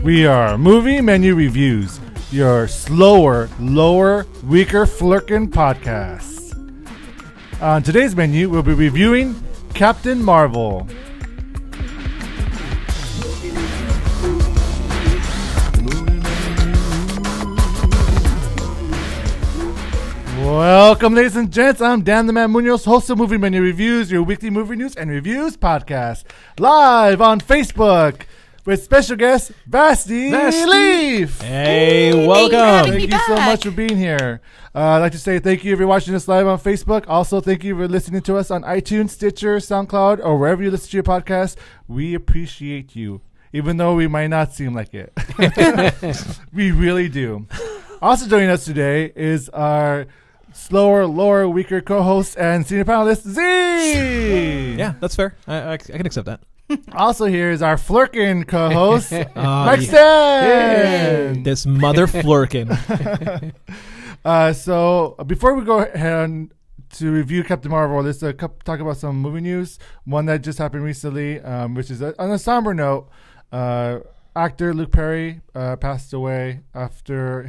We are Movie Menu Reviews, your slower, lower, weaker Flerken podcast. On today's menu, we'll be reviewing Captain Marvel. Welcome, ladies and gents. I'm Dan the Man Muñoz, host of Movie Menu Reviews, your weekly movie news and reviews podcast, live on Facebook with special guest Vasthi Leaf. Hey, welcome. Thank you so much for being here. I'd like to say thank you if you're watching us live on Facebook. Also, thank you for listening to us on iTunes, Stitcher, SoundCloud, or wherever you listen to your podcast. We appreciate you, even though we might not seem like it. We really do. Also joining us today is our slower, lower, weaker co-host and senior panelist, Z! Yeah, that's fair. I can accept that. Also here is our Flerken co-host, Mike Stan! This mother Flerken. So before we go ahead to review Captain Marvel, let's talk about some movie news. One that just happened recently, which is on a somber note. Actor Luke Perry passed away after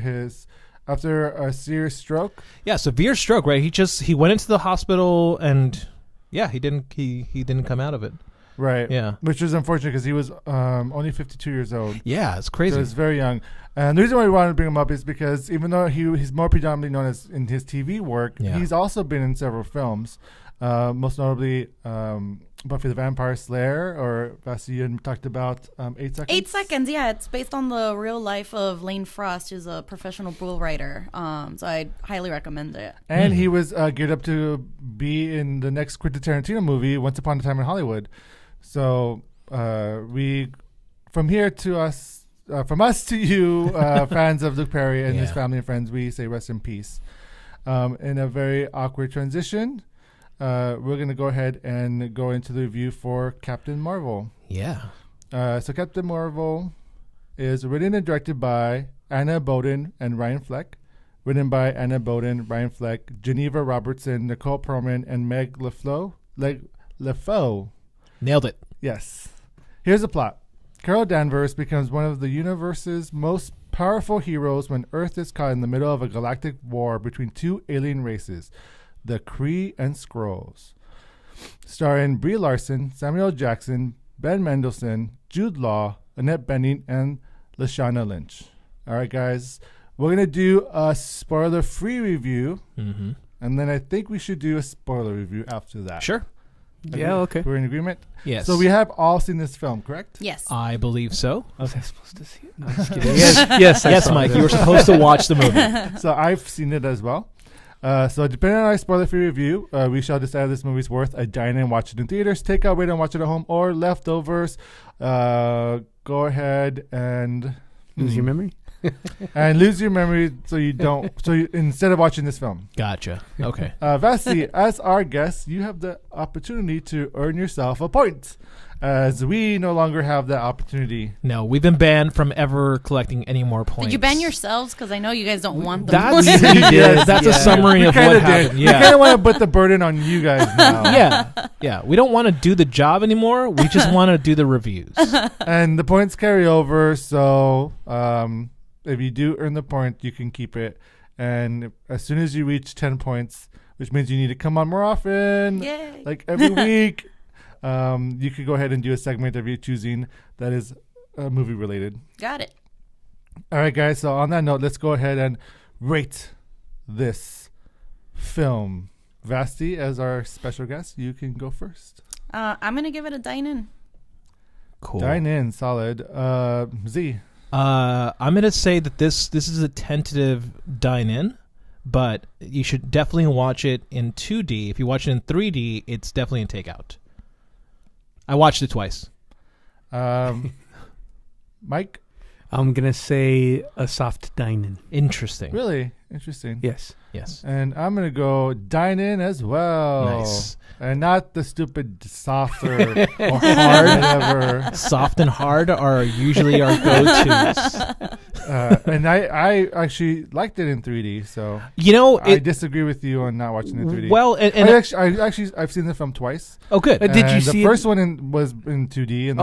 a serious stroke. Yeah, severe stroke, right? He went into the hospital and he didn't come out of it. Right. Yeah. Which was unfortunate because he was only 52 years old. Yeah, it's crazy. So he's very young. And the reason why we wanted to bring him up is because even though he's more predominantly known as in his TV work, he's also been in several films. Most notably Buffy the Vampire Slayer, or Vasthi, you talked about 8 Seconds? 8 Seconds, yeah. It's based on the real life of Lane Frost, who's a professional bull rider. So I highly recommend it. And he was geared up to be in the next Quentin Tarantino movie, Once Upon a Time in Hollywood. So from us to you, fans of Luke Perry and his family and friends, we say rest in peace. In a very awkward transition, we're going to go ahead and go into the review for Captain Marvel. Yeah. So Captain Marvel is written and directed by Anna Boden and Ryan Fleck. Written by Anna Boden, Ryan Fleck, Geneva Robertson, Nicole Perlman, and Meg LeFaux. Nailed it. Yes. Here's the plot. Carol Danvers becomes one of the universe's most powerful heroes when Earth is caught in the middle of a galactic war between two alien races, the Kree and Skrulls. Starring Brie Larson, Samuel Jackson, Ben Mendelsohn, Jude Law, Annette Bening, and Lashana Lynch. All right, guys. We're going to do a spoiler-free review, and then I think we should do a spoiler review after that. Sure. Yeah, okay. We're in agreement? Yes. So we have all seen this film, correct? Yes. I believe so. Was I supposed to see it? No, I'm just kidding. Yes, Mike. You were supposed to watch the movie. So I've seen it as well. So depending on our spoiler-free review, we shall decide if this movie's worth a dine-in, watch it in theaters, take out, wait and watch it at home, or leftovers. Go ahead and lose your memory. And lose your memory so you don't. Instead of watching this film. Gotcha. Okay. Vasthi, as our guest, you have the opportunity to earn yourself a point, as we no longer have that opportunity. No, we've been banned from ever collecting any more points. Did you ban yourselves? Because I know you guys don't want them. That's a summary of what happened. Yeah. We kind of want to put the burden on you guys now. Yeah. We don't want to do the job anymore. We just want to do the reviews. And the points carry over, so if you do earn the point, you can keep it. And as soon as you reach 10 points, which means you need to come on more often, like every week, you could go ahead and do a segment of you choosing that is movie related. Got it. All right, guys. So on that note, let's go ahead and rate this film. Vasthi, as our special guest, you can go first. I'm going to give it a dine-in. Cool. Dine-in, solid. Z. I'm going to say that this is a tentative dine-in, but you should definitely watch it in 2D. If you watch it in 3D, it's definitely in takeout. I watched it twice. Mike? I'm going to say a soft dine-in. Interesting. Really? Interesting. Yes. Yes. And I'm going to go dine in as well. Nice. And not the stupid soft or hard. Whatever. Soft and hard are usually our go-tos. And I actually liked it in 3D, so I disagree with you on not watching it in 3D. Well, I've seen the film twice. Oh, good. Did you see the first one was in 2D, and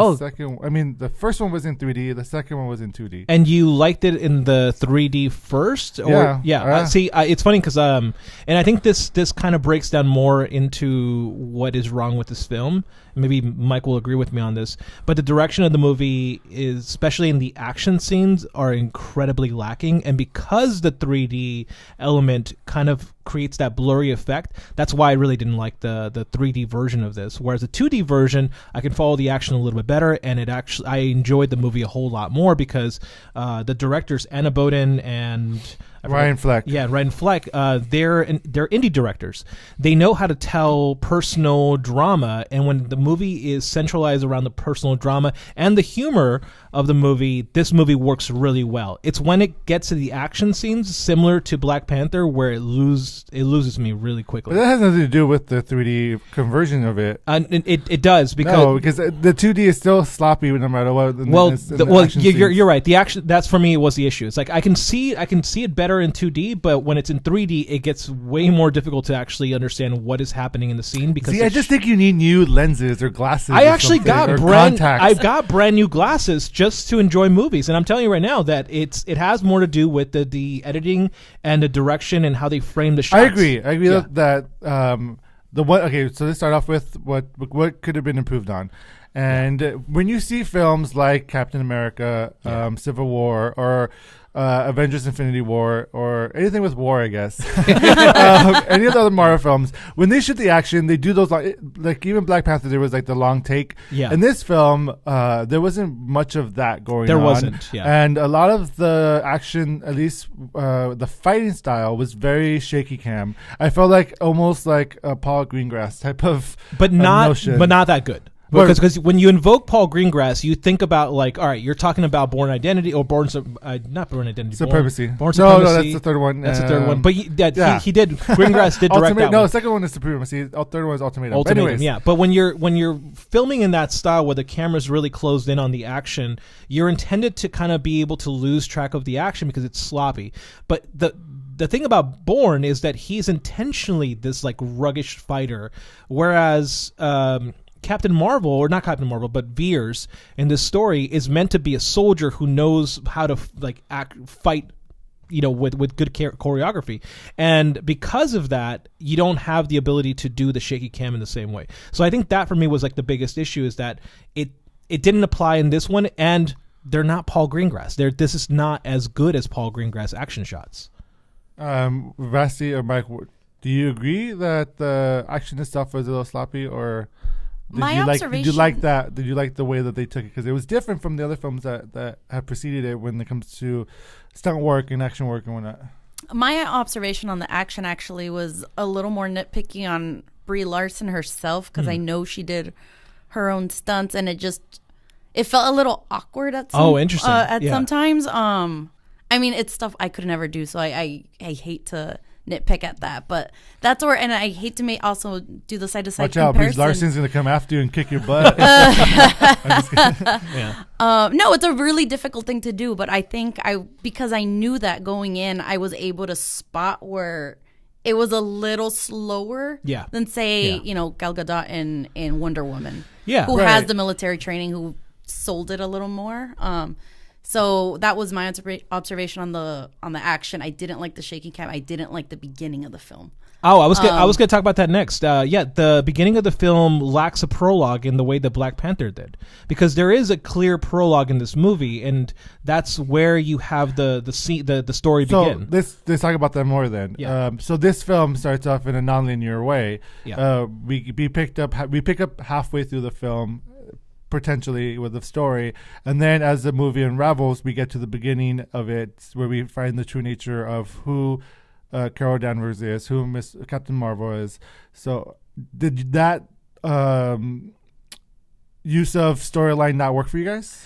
the first one was in 3D. The second one was in 2D. And you liked it in the 3D first, or see, it's funny because and I think this kind of breaks down more into what is wrong with this film. Maybe Mike will agree with me on this, but the direction of the movie is, especially in the action scenes, are incredibly lacking. And because the 3D element kind of creates that blurry effect, that's why I really didn't like the 3D version of this. Whereas the 2D version, I can follow the action a little bit better, and I enjoyed the movie a whole lot more because the directors Anna Boden and Ryan Fleck. Yeah, Ryan Fleck. They're indie directors. They know how to tell personal drama, and when the movie is centralized around the personal drama and the humor of the movie, this movie works really well. It's when it gets to the action scenes, similar to Black Panther, where it loses me really quickly. But that has nothing to do with the 3D conversion of it. It does because the 2D is still sloppy no matter what. You're right. The action, that's for me, was the issue. It's like I can see it better in 2D, but when it's in 3D, it gets way more difficult to actually understand what is happening in the scene. Because I just think you need new lenses or glasses. I've got brand new glasses just to enjoy movies, and I'm telling you right now that it has more to do with the editing and the direction and how they frame the shots. I agree that the what. Okay, so let's start off with what could have been improved on. And when you see films like Captain America, Civil War, or Avengers Infinity War, or anything with war, I guess, any of the other Marvel films, when they shoot the action, they do those, like even Black Panther, there was like the long take. Yeah. In this film, there wasn't much of that going on. There wasn't, yeah. And a lot of the action, at least the fighting style, was very shaky cam. I felt like almost like a Paul Greengrass type of notion. But not that good. Because when you invoke Paul Greengrass, you think about all right, you're talking about Born Identity or not Born Identity, Supremacy. Born Supremacy. No, that's the third one. That's the third one. But he did. Greengrass did direct that. No, one. the second one is Supremacy. The third one is Ultimatum. Anyways. Yeah. But when you're filming in that style where the camera's really closed in on the action, you're intended to kind of be able to lose track of the action because it's sloppy. But the thing about Bourne is that he's intentionally this like ruggish fighter, whereas Captain Marvel, or not Captain Marvel, but Veers in this story is meant to be a soldier who knows how to fight, with good choreography. And because of that, you don't have the ability to do the shaky cam in the same way. So I think that for me was like the biggest issue, is that it didn't apply in this one, and they're not Paul Greengrass. This is not as good as Paul Greengrass action shots. Vasthi or Mike, do you agree that the action itself was a little sloppy, or did you like that? Did you like the way that they took it? Because it was different from the other films that have preceded it when it comes to stunt work and action work and whatnot. My observation on the action actually was a little more nitpicky on Brie Larson herself, because I know she did her own stunts, and it felt a little awkward at sometimes. I mean, it's stuff I could never do, so I hate to nitpick at that, but that's where, and I hate to also do the side to side comparison. Watch out, Brie Larson's gonna come after you and kick your butt. No, it's a really difficult thing to do, but I think because I knew that going in, I was able to spot where it was a little slower than say Gal Gadot in Wonder Woman, who has the military training, who sold it a little more. So that was my observation on the action. I didn't like the shaky cam. I didn't like the beginning of the film. Oh, I was going to talk about that next. The beginning of the film lacks a prologue in the way that Black Panther did, because there is a clear prologue in this movie, and that's where you have the story begin. Let's talk about that more then. Yeah. So this film starts off in a nonlinear way. Yeah. We pick up halfway through the film, potentially, with the story, and then as the movie unravels, we get to the beginning of it, where we find the true nature of who Carol Danvers is, who Miss Captain Marvel is. So did that use of storyline not work for you guys?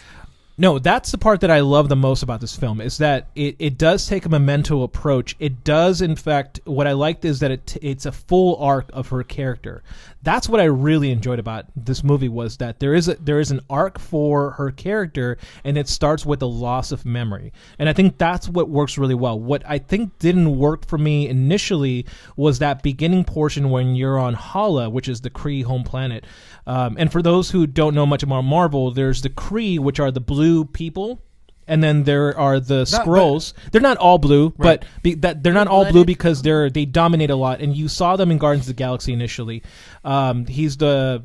No, that's the part that I love the most about this film is that it does take a memento approach. It does, in fact, what I liked is that it's a full arc of her character. That's what I really enjoyed about this movie was that there is an arc for her character, and it starts with the loss of memory. And I think that's what works really well. What I think didn't work for me initially was that beginning portion when you're on Hala, which is the Kree home planet. And for those who don't know much about Marvel, there's the Kree, which are the blue people, and then there are the Skrulls. They're not all blue, right. But they're not all blue because they dominate a lot. And you saw them in Guardians of the Galaxy initially. He's the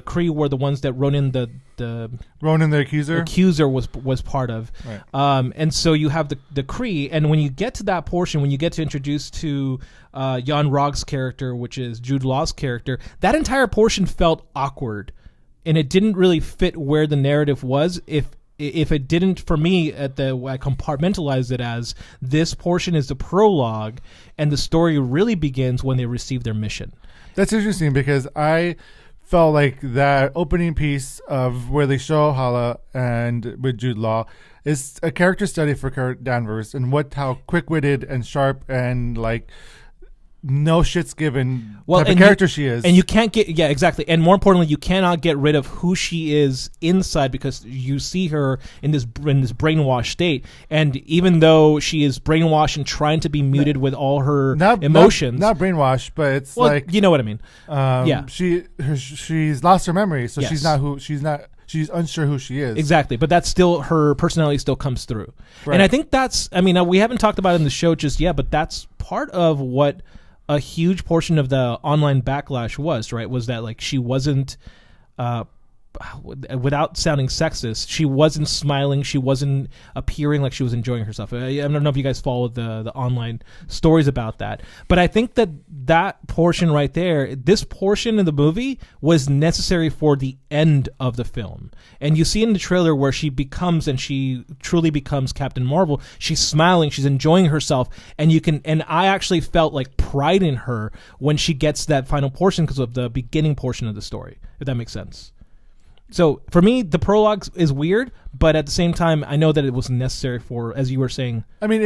Kree were the ones that Ronan the Accuser was part of. Right. And so you have the Kree, and when you get to that portion, when you get to introduce to Jan Rog's character, which is Jude Law's character, that entire portion felt awkward. And it didn't really fit where the narrative was. If it didn't, for me, I compartmentalized it as this portion is the prologue, and the story really begins when they receive their mission. That's interesting because I felt like that opening piece of where they show Hala and with Jude Law is a character study for Carol Danvers and how quick-witted and sharp and like no shit's given type of character she is. And you can't get, yeah, exactly. And more importantly, you cannot get rid of who she is inside because you see her in this brainwashed state. And even though she is brainwashed and trying to be muted with all her emotions. Not brainwashed, but it's like... You know what I mean. Yeah. She's lost her memory, so yes. She's unsure who she is. Exactly, but that's still, her personality still comes through. Right. And I think that's, I mean, we haven't talked about it in the show just yet, but that's part of what a huge portion of the online backlash was, right? Was that like she wasn't, without sounding sexist, she wasn't smiling, she wasn't appearing like she was enjoying herself. I don't know if you guys followed the online stories about that, but I think that portion right there, this portion of the movie was necessary for the end of the film. And you see in the trailer where she truly becomes Captain Marvel. She's smiling, she's enjoying herself, and I actually felt like pride in her when she gets that final portion because of the beginning portion of the story, if that makes sense. So for me, the prologue is weird, but at the same time, I know that it was necessary for, as you were saying. I mean,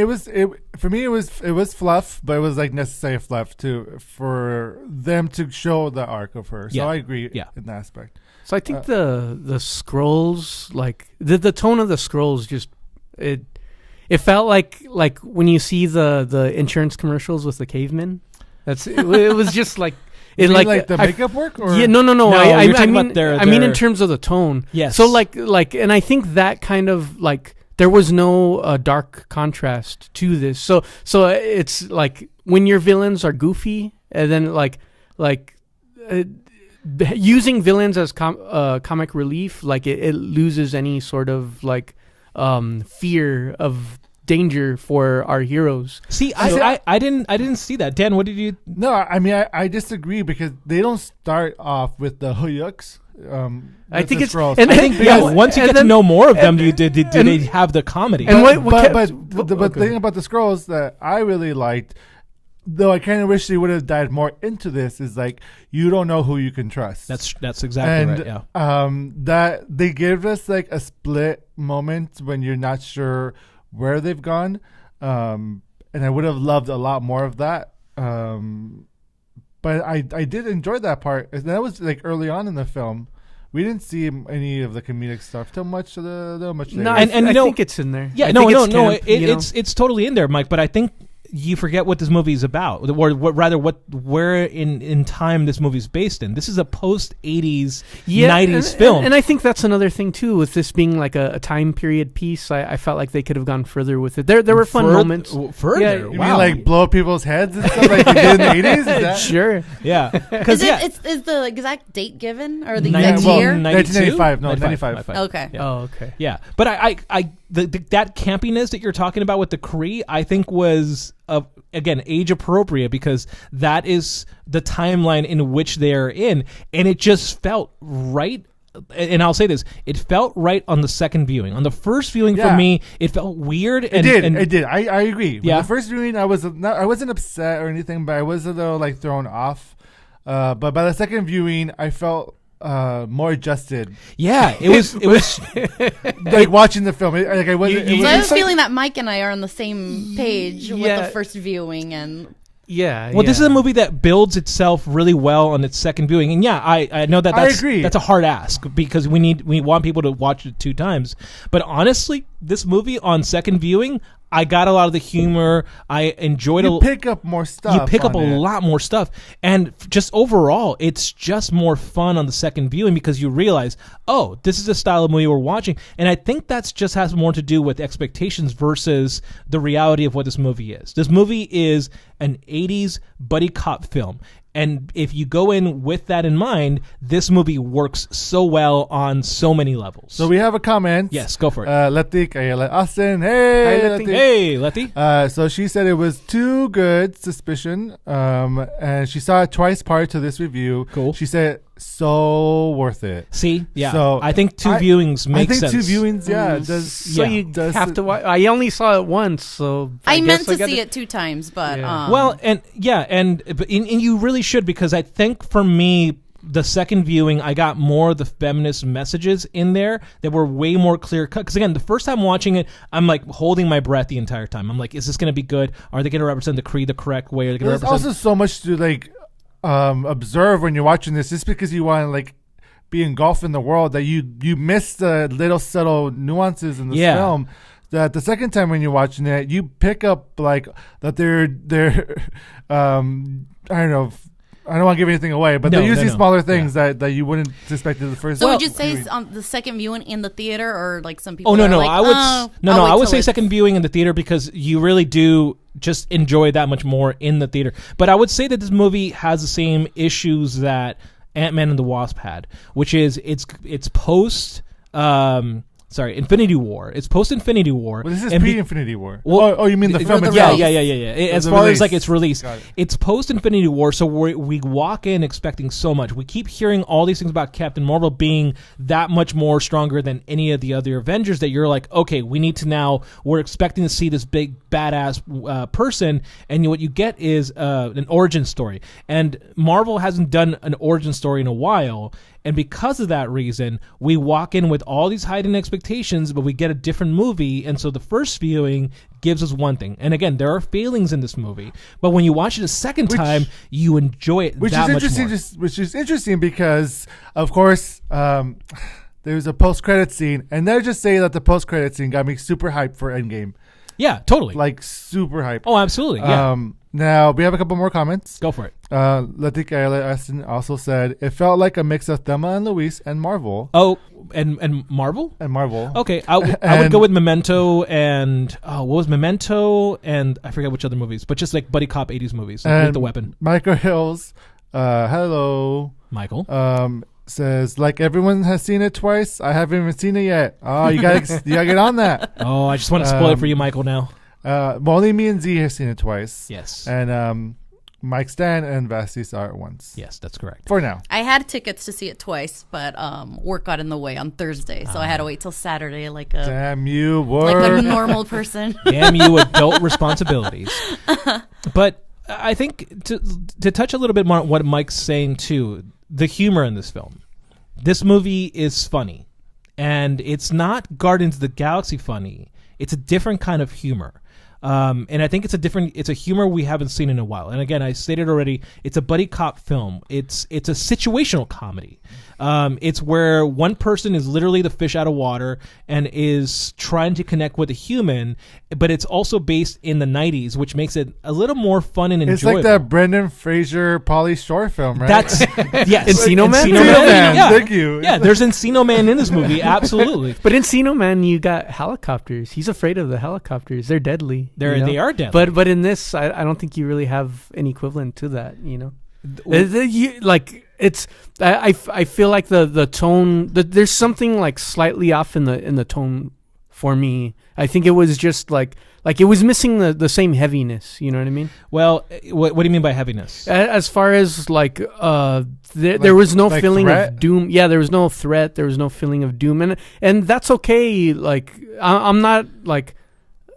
for me, it was fluff, but it was like necessary fluff for them to show the arc of her. So yeah. I agree in that aspect. So I think the Skrulls, like the tone of the Skrulls, just it felt like when you see the insurance commercials with the cavemen. It was just like. Like the makeup work? Or? Yeah, no. I mean in terms of the tone. Yes. So like, and I think that kind of like there was no dark contrast to this. So it's like when your villains are goofy, and then using villains as comic relief, like it loses any sort of like fear of danger for our heroes. See, I didn't see that. Dan, what did you? No, I mean I disagree because they don't start off with the huyuks. I think it's Skrulls. And I think once you get to know more of them, do they have the comedy? But the thing about the Skrulls that I really liked, though I kind of wish they would have dived more into this, is like you don't know who you can trust. That's exactly right. Yeah. That they give us like a split moment when you're not sure where they've gone, and I would have loved a lot more of that, but I did enjoy that part. And that was like early on in the film. We didn't see any of the comedic stuff too much. No, I think it's in there. Yeah, it's totally in there, Mike. But I think you forget what this movie is about, or where in time this movie is based in. This is a post-80s, 90s film. And I think that's another thing, too, with this being like a time period piece. I felt like they could have gone further with it. There were fun moments. Further? Yeah, you mean like blow people's heads and stuff like they did in the 80s? Is that? Sure. Yeah. Is the exact date given? Or the exact year? 1995. No, 95. Okay. Yeah. Oh, okay. Yeah. But that campiness that you're talking about with the Kree, I think was again age appropriate because that is the timeline in which they're in, and it just felt right. And I'll say this: it felt right on the second viewing. On the first viewing, for me, it felt weird. It did. I agree. Yeah. The first viewing, I wasn't upset or anything, but I was a little like thrown off. But by the second viewing, I felt more adjusted. Yeah, it was like watching the film. I was feeling that Mike and I are on the same page with the first viewing and. Yeah. Well, this is a movie that builds itself really well on its second viewing, and I know that I agree. That's a hard ask because we want people to watch it 2 times. But honestly, this movie on second viewing, I got a lot of the humor. I enjoyed You pick up more stuff. You pick up a lot more stuff. And just overall, it's just more fun on the second viewing because you realize, oh, this is the style of movie we're watching. And I think that's just has more to do with expectations versus the reality of what this movie is. This movie is an 80s buddy cop film. And if you go in with that in mind, this movie works so well on so many levels. So we have a comment. Yes, go for it. Letty Kayla Austin. Hey, Letty. Hey, Letty. So she said it was too good, Suspicion. And she saw it twice prior to this review. Cool. She said so worth it. See, yeah. So I think 2 viewings make sense. I think 2 viewings, you have to watch. I only saw it once, so I meant to see it 2 times, but well, and you really should because I think for me, the second viewing, I got more of the feminist messages in there that were way more clear cut. Because again, the first time watching it, I'm like holding my breath the entire time. I'm like, is this going to be good? Are they going to represent the Creed the correct way? There's also so much to like observe when you're watching this, just because you want to like be engulfed in the world that you miss the little subtle nuances in the film. That the second time when you're watching it, you pick up like that they're I don't know. I don't want to give anything away, but they're usually smaller things that you wouldn't suspect in the first. So would you say on the second viewing in the theater, or like some people? Oh no, like, I would say second viewing in the theater because you really do just enjoy that much more in the theater. But I would say that this movie has the same issues that Ant-Man and the Wasp had, which is it's post. Infinity War. It's post-Infinity War. But this is pre-Infinity War. Well, you mean the film itself? Yeah. As far as like its release. It's post-Infinity War, so we walk in expecting so much. We keep hearing all these things about Captain Marvel being that much more stronger than any of the other Avengers that you're like, okay, we need to now, we're expecting to see this big badass person, and what you get is an origin story. And Marvel hasn't done an origin story in a while, and because of that reason, we walk in with all these heightened expectations, but we get a different movie. And so the first viewing gives us one thing. And again, there are failings in this movie, but when you watch it a second time, you enjoy it which that is much interesting, more. Which is interesting because, of course, there's a post-credit scene, and they'll just say that the post-credit scene got me super hyped for Endgame. Yeah, totally. Like super hyped. Oh, absolutely. Yeah. Now we have a couple more comments. Go for it. Latika also said it felt like a mix of Thelma and Louise and Marvel. Oh, and Marvel? And Marvel. Okay, I would go with Memento and what was Memento and I forget which other movies, but just like buddy cop 80s movies, like The Weapon. Michael Hills, hello, Michael. Says like everyone has seen it twice. I haven't even seen it yet. Oh, you gotta get on that. Oh, I just want to spoil it for you, Michael. Now, only me and Z have seen it twice. Yes, and Mike Stan and Vasthi saw it once. Yes, that's correct. For now, I had tickets to see it twice, but work got in the way on Thursday, so I had to wait till Saturday. Like a damn you, work. Like a normal person. Damn you, adult responsibilities. But I think to touch a little bit more on what Mike's saying too. The humor in this film. This movie is funny. And it's not Guardians of the Galaxy funny. It's a different kind of humor. And I think it's a humor we haven't seen in a while. And again, I stated already, it's a buddy cop film. It's a situational comedy. It's where one person is literally the fish out of water and is trying to connect with a human, but it's also based in the 90s, which makes it a little more fun and enjoyable. It's like that Brendan Fraser, Pauly Shore film, right? That's yes. Encino Man? Encino Man. Yeah. Thank you. Yeah, there's Encino Man in this movie, absolutely. But Encino Man, you got helicopters. He's afraid of the helicopters. They're deadly. They are deadly. But in this, I don't think you really have an equivalent to that, you know? I feel like the tone, there's something like slightly off in the tone for me. I think it was just like it was missing the same heaviness. You know what I mean? Well, what do you mean by heaviness? As far as there was no feeling of doom. Yeah, there was no threat. There was no feeling of doom, and that's okay. Like I'm not like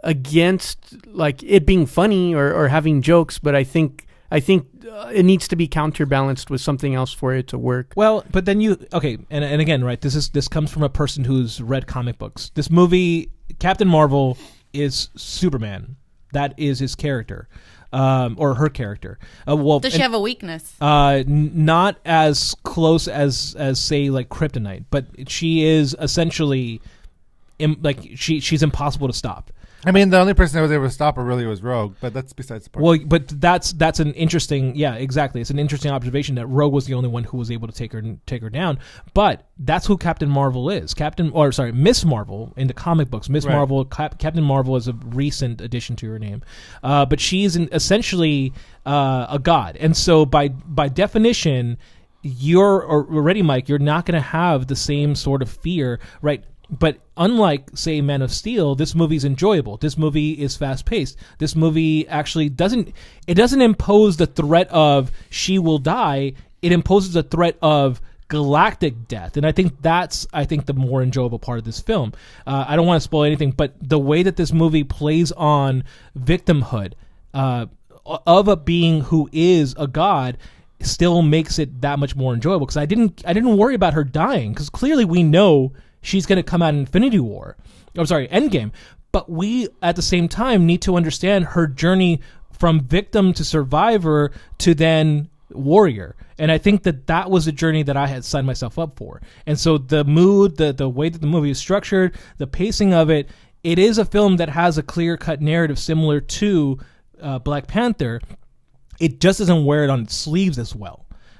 against like it being funny or having jokes, but I think I think it needs to be counterbalanced with something else for it to work. Well, but then and again, right? This comes from a person who's read comic books. This movie, Captain Marvel, is Superman. That is his character. Or her character. Does she have a weakness? Not as close as say like Kryptonite, but she is essentially she's impossible to stop. I mean, the only person that was able to stop her really was Rogue, but that's besides the point. Well, but that's an interesting, exactly. It's an interesting observation that Rogue was the only one who was able to take her down. But that's who Captain Marvel is. Miss Marvel in the comic books. Miss right. Marvel, Captain Marvel is a recent addition to her name, but she's essentially a god, and so by definition, you're already, Mike. You're not going to have the same sort of fear, right? But unlike, say, Man of Steel, this movie's enjoyable. This movie is fast-paced. This movie actually doesn't impose the threat of she will die. It imposes a threat of galactic death. And I think that's the more enjoyable part of this film. I don't want to spoil anything, but the way that this movie plays on victimhood of a being who is a god still makes it that much more enjoyable. Because I didn't worry about her dying, because clearly we know she's going to come out in Endgame. But we, at the same time, need to understand her journey from victim to survivor to then warrior. And I think that was a journey that I had signed myself up for. And so the mood, the way that the movie is structured, the pacing of it, it is a film that has a clear-cut narrative similar to Black Panther. It just doesn't wear it on its sleeves as well.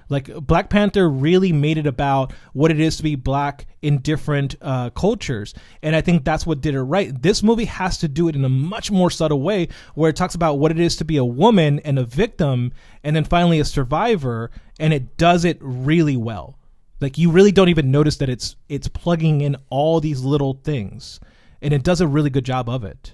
Like, Black Panther really made it about what it is to be black in different cultures. And I think that's what did it right. This movie has to do it in a much more subtle way, where it talks about what it is to be a woman and a victim and then finally a survivor. And it does it really well. Like, you really don't even notice that it's plugging in all these little things. And it does a really good job of it.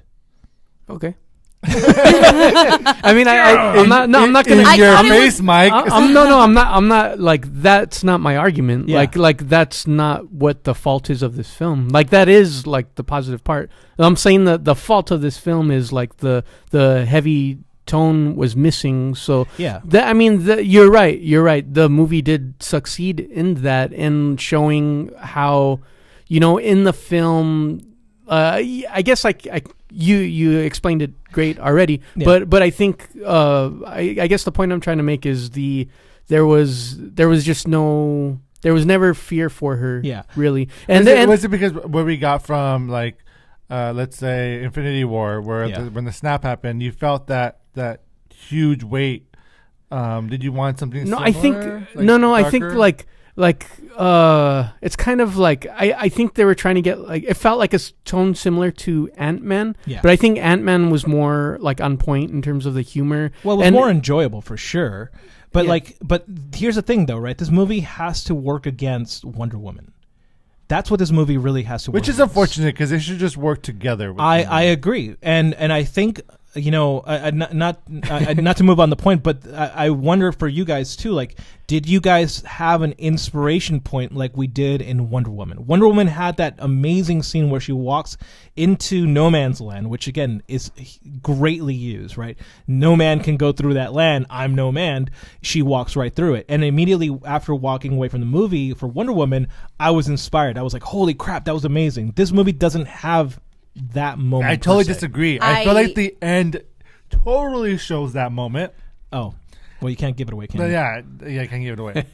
Okay. I mean, I'm not gonna in your face, Mike. I'm not like, that's not my argument. Yeah. Like that's not what the fault is of this film. Like, that is like the positive part. I'm saying that the fault of this film is like the heavy tone was missing. So yeah, you're right. The movie did succeed in that, and showing how, in the film, I guess you explained it great already, yeah. But I think I guess the point I'm trying to make is there was never fear for her, really. And was it because what we got from, like, let's say Infinity War, where when the snap happened, you felt that huge weight? Did you want something similar? I think I think it's kind of like, I think they were trying to get, like, it felt like a tone similar to Ant-Man, but I think Ant-Man was more like on point in terms of the humor. Well, it was more enjoyable for sure. But but here's the thing though, right? This movie has to work against Wonder Woman. That's what this movie really has to work against. Which is unfortunate, because they should just work together. I agree. And I think, not to move on the point, but I wonder for you guys too, like, did you guys have an inspiration point like we did in Wonder Woman? Wonder Woman had that amazing scene where she walks into no man's land, which again is greatly used, right? No man can go through that land. I'm no man. She walks right through it. And immediately after walking away from the movie for Wonder Woman, I was inspired. I was like, holy crap, that was amazing. This movie doesn't have that moment. I totally disagree. I feel like the end totally shows that moment. Oh, well, you can't give it away, can you? Yeah, I can't give it away.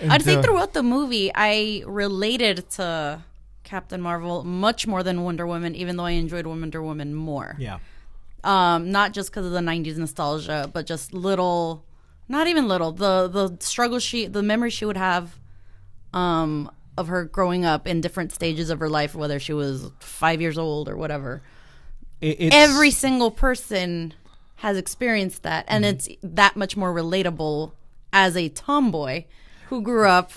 I'd say throughout the movie, I related to Captain Marvel much more than Wonder Woman, even though I enjoyed Wonder Woman more. Yeah. Not just because of the 90s nostalgia, but just not even little, the struggle the memory she would have of her growing up in different stages of her life, whether she was 5 years old or whatever. Every single person has experienced that, and it's that much more relatable as a tomboy who grew up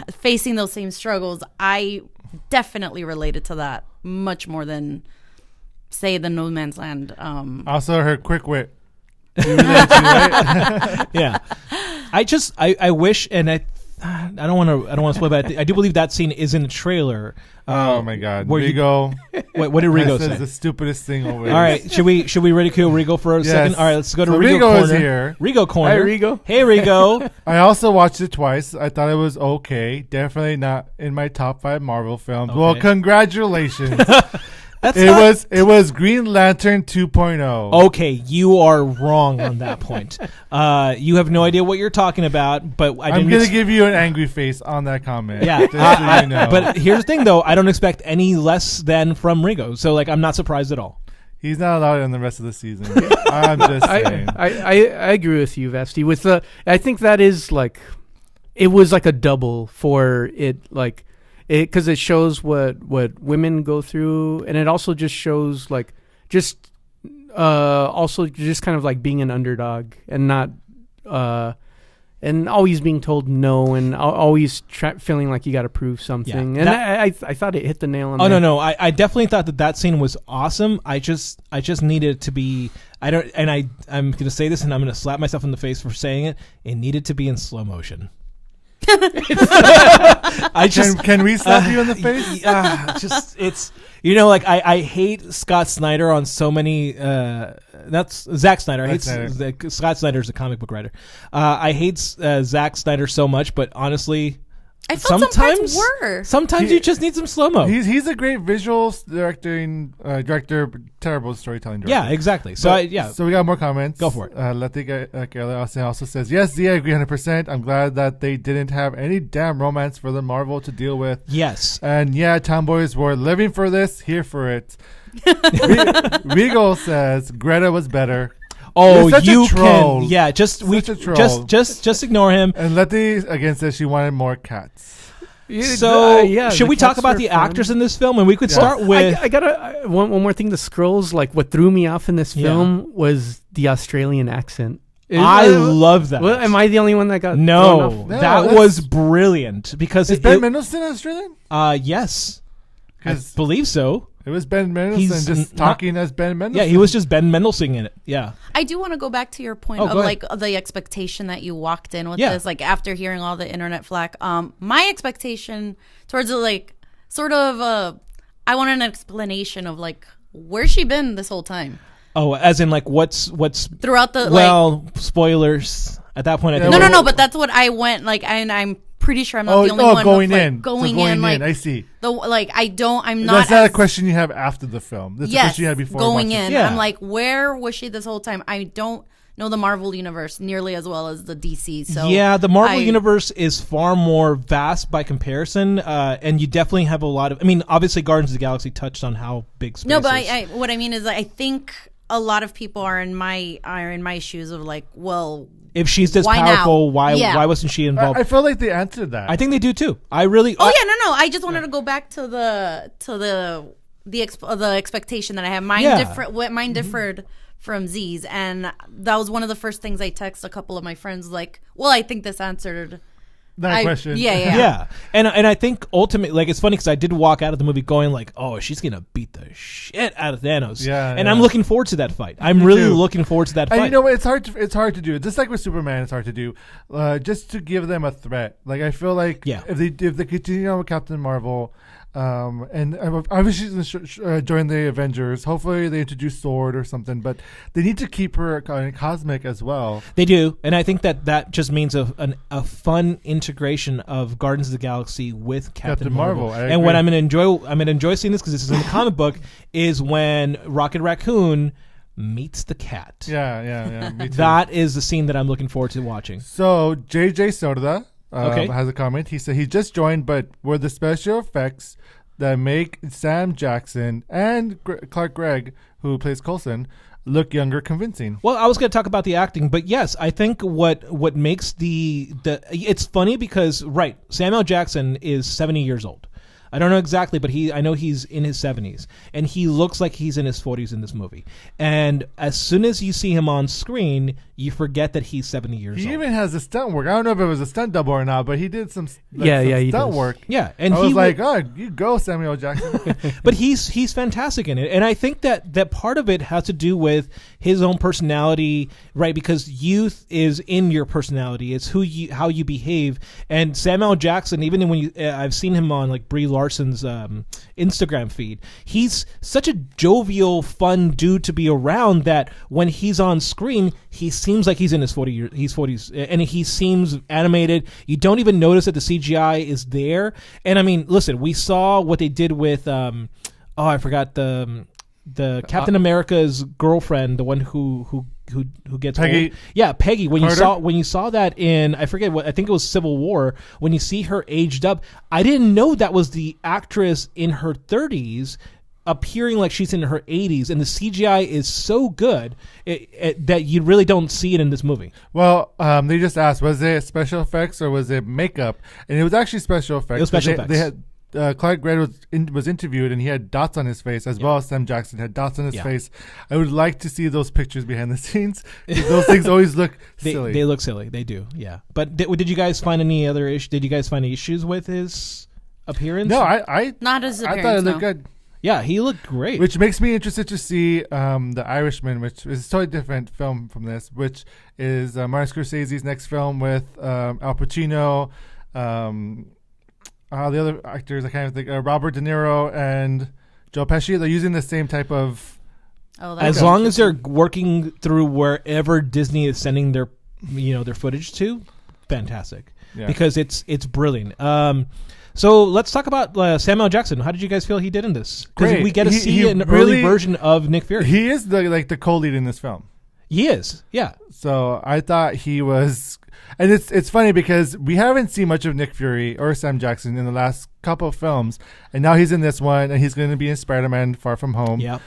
facing those same struggles. I definitely related to that much more than, say, the No Man's Land. Also, her quick wit. Yeah. I wish, and don't want to spoil, but I do believe that scene is in the trailer. Oh my God, Rigo! What did Rigo say? The stupidest thing always. All right, should we ridicule Rigo for a second? All right, let's go to Rigo corner. Is here. Rigo corner. Hi, Rigo. Hey, Rigo. I also watched it twice. I thought it was okay. Definitely not in my top 5 Marvel films. Okay. Well, congratulations. It was Green Lantern 2.0. Okay, you are wrong on that point. You have no idea what you're talking about, but I'm going to give you an angry face on that comment. Yeah, so you know. But here's the thing, though. I don't expect any less than from Rigo, so I'm not surprised at all. He's not allowed in the rest of the season. I'm just saying. I agree with you, Vasthi. I think that is it was like a double for it, because it shows what women go through, and it also just shows also just kind of like being an underdog and not and always being told no and always feeling like you got to prove something. Yeah, and I thought it hit the nail on. No, I definitely thought that scene was awesome. I just needed it to be. I'm going to say this, and I'm going to slap myself in the face for saying it. It needed to be in slow motion. Can we slap you in the face? It's I hate Scott Snyder on so many. That's Zack Snyder. Scott Snyder is a comic book writer. I hate Zack Snyder so much, but honestly, I felt sometimes you just need some slow mo. He's a great visual director, terrible storytelling director. Yeah, exactly. So So we got more comments. Go for it. Leti also says, yes, Z, I agree 100%. I'm glad that they didn't have any damn romance for the Marvel to deal with. Yes. And yeah, tomboys were living for this, here for it. Regal says Greta was better. Oh, you can. Yeah, just ignore him. And Letty again says she wanted more cats. So should we talk about the actors in this film? And we could start with. I got one more thing. The Skrulls, what threw me off in this film was the Australian accent. I love that. Well, am I the only one that got thrown off? That was brilliant because is Ben Mendelsohn Australian? Yes, I believe so. It was Ben Mendelsohn just talking as Ben Mendelsohn. Yeah, he was just Ben Mendelsohn in it. Yeah. I do want to go back to your point of the expectation that you walked in with this, after hearing all the internet flack. My expectation towards it, I want an explanation of where's she been this whole time. Oh, as in what's throughout the spoilers at that point. No, but that's what I went and I'm pretty sure I'm not the only one going in. Going in. I see. I'm not. That's not a question you have after the film. That's a question you had before going in. Yeah. I'm where was she this whole time? I don't know the Marvel universe nearly as well as the DC. So yeah, the Marvel universe is far more vast by comparison, and you definitely have a lot of. I mean, obviously, Guardians of the Galaxy touched on how big space is. No, but what I mean is, I think a lot of people are in my shoes of if she's this powerful, why wasn't she involved? I feel like they answered that. I think they do too. I really. No. I just wanted to go back to the expectation that I have. Mine differed from Z's, and that was one of the first things I texted a couple of my friends. I think this answered that question. Yeah. And I think ultimately, it's funny because I did walk out of the movie going oh, she's gonna beat the shit out of Thanos. Yeah. And I'm looking forward to that fight. I'm really looking forward to that fight. And you know what? It's hard to do. Just like with Superman, it's hard to do. Just to give them a threat. I feel like if they continue on with Captain Marvel. And obviously during the Avengers, hopefully they introduce Sword or something, but they need to keep her cosmic as well. They do, and I think that just means a fun integration of Guardians of the Galaxy with Captain Marvel. And what I'm gonna enjoy seeing this because this is in the comic book is when Rocket Raccoon meets the cat. Yeah. Me too. That is the scene that I'm looking forward to watching. So JJ Soda has a comment. He said he just joined, but were the special effects that make Sam Jackson and Clark Gregg, who plays Coulson, look younger convincing? Well, I was going to talk about the acting, but yes, I think what makes the it's funny because Samuel Jackson is 70 years old. I don't know exactly, but I know he's in his 70s, and he looks like he's in his 40s in this movie. And as soon as you see him on screen, you forget that he's 70 years old. He even has a stunt work. I don't know if it was a stunt double or not, but he did some stunt work. Yeah, and I was like, oh, you go, Samuel Jackson. But he's fantastic in it, and I think that part of it has to do with his own personality, right? Because youth is in your personality. It's how you behave. And Samuel Jackson, even when I've seen him on like Brie Larson's Instagram feed, he's such a jovial, fun dude to be around that when he's on screen, he seems like he's in his 40s, and he seems animated. You don't even notice that the CGI is there. And I mean, listen, we saw what they did with I forgot the Captain America's girlfriend, the one who gets Peggy. old. Yeah, Peggy. When Carter? you saw that in, I forget what, I think it was Civil War, when you see her aged up, I didn't know that was the actress in her 30s appearing like she's in her 80s, and the CGI is so good that you really don't see it in this movie. Well, they just asked, was it special effects or was it makeup? And it was actually special effects. It was special effects. They had Clark Gregg was interviewed, and he had dots on his face, as well as Sam Jackson had dots on his face. I would like to see those pictures behind the scenes. Those things always look silly. They look silly. They do, yeah. But did you guys find any other issues? Did you guys find issues with his appearance? No, I not his appearance. I thought it looked good. Yeah, he looked great. Which makes me interested to see The Irishman, which is a totally different film from this, which is Martin Scorsese's next film with Al Pacino, the other actors, I can't even think, Robert De Niro and Joe Pesci. They're using the same type of... as long as they're working through wherever Disney is sending their footage to, fantastic. Yeah. Because it's brilliant. So let's talk about Samuel Jackson. How did you guys feel he did in this? Because we get to see an early version of Nick Fury. He is the co-lead in this film. He is, yeah. So I thought he was, and it's funny because we haven't seen much of Nick Fury or Sam Jackson in the last couple of films, and now he's in this one, and he's going to be in Spider-Man: Far From Home. Yeah.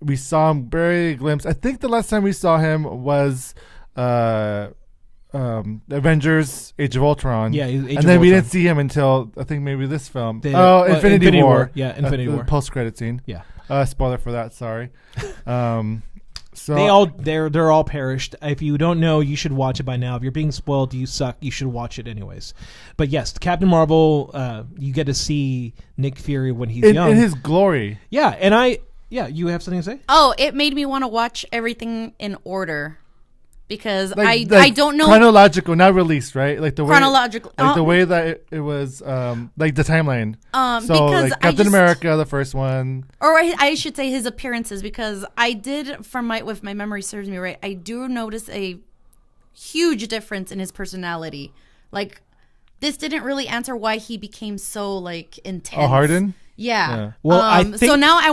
We saw him very glimpse. I think the last time we saw him was Avengers: Age of Ultron. Yeah, and then we didn't see him until I think maybe this film. Infinity War. Yeah, Infinity War. Post-credit scene. Yeah. Spoiler for that. Sorry. So they're all perished. If you don't know, you should watch it by now. If you're being spoiled, you suck. You should watch it anyways. But yes, Captain Marvel, you get to see Nick Fury when he's young in his glory. Yeah, and you have something to say? Oh, it made me want to watch everything in order. Because I don't know chronological, not released, right? Like the chronological, way, like the way that it was, like the timeline. So because like Captain America, the first one, or I should say his appearances, because I did, if my memory serves me right, I do notice a huge difference in his personality. Like this didn't really answer why he became so like intense. Oh, Harden. Yeah. Well, I think, so now I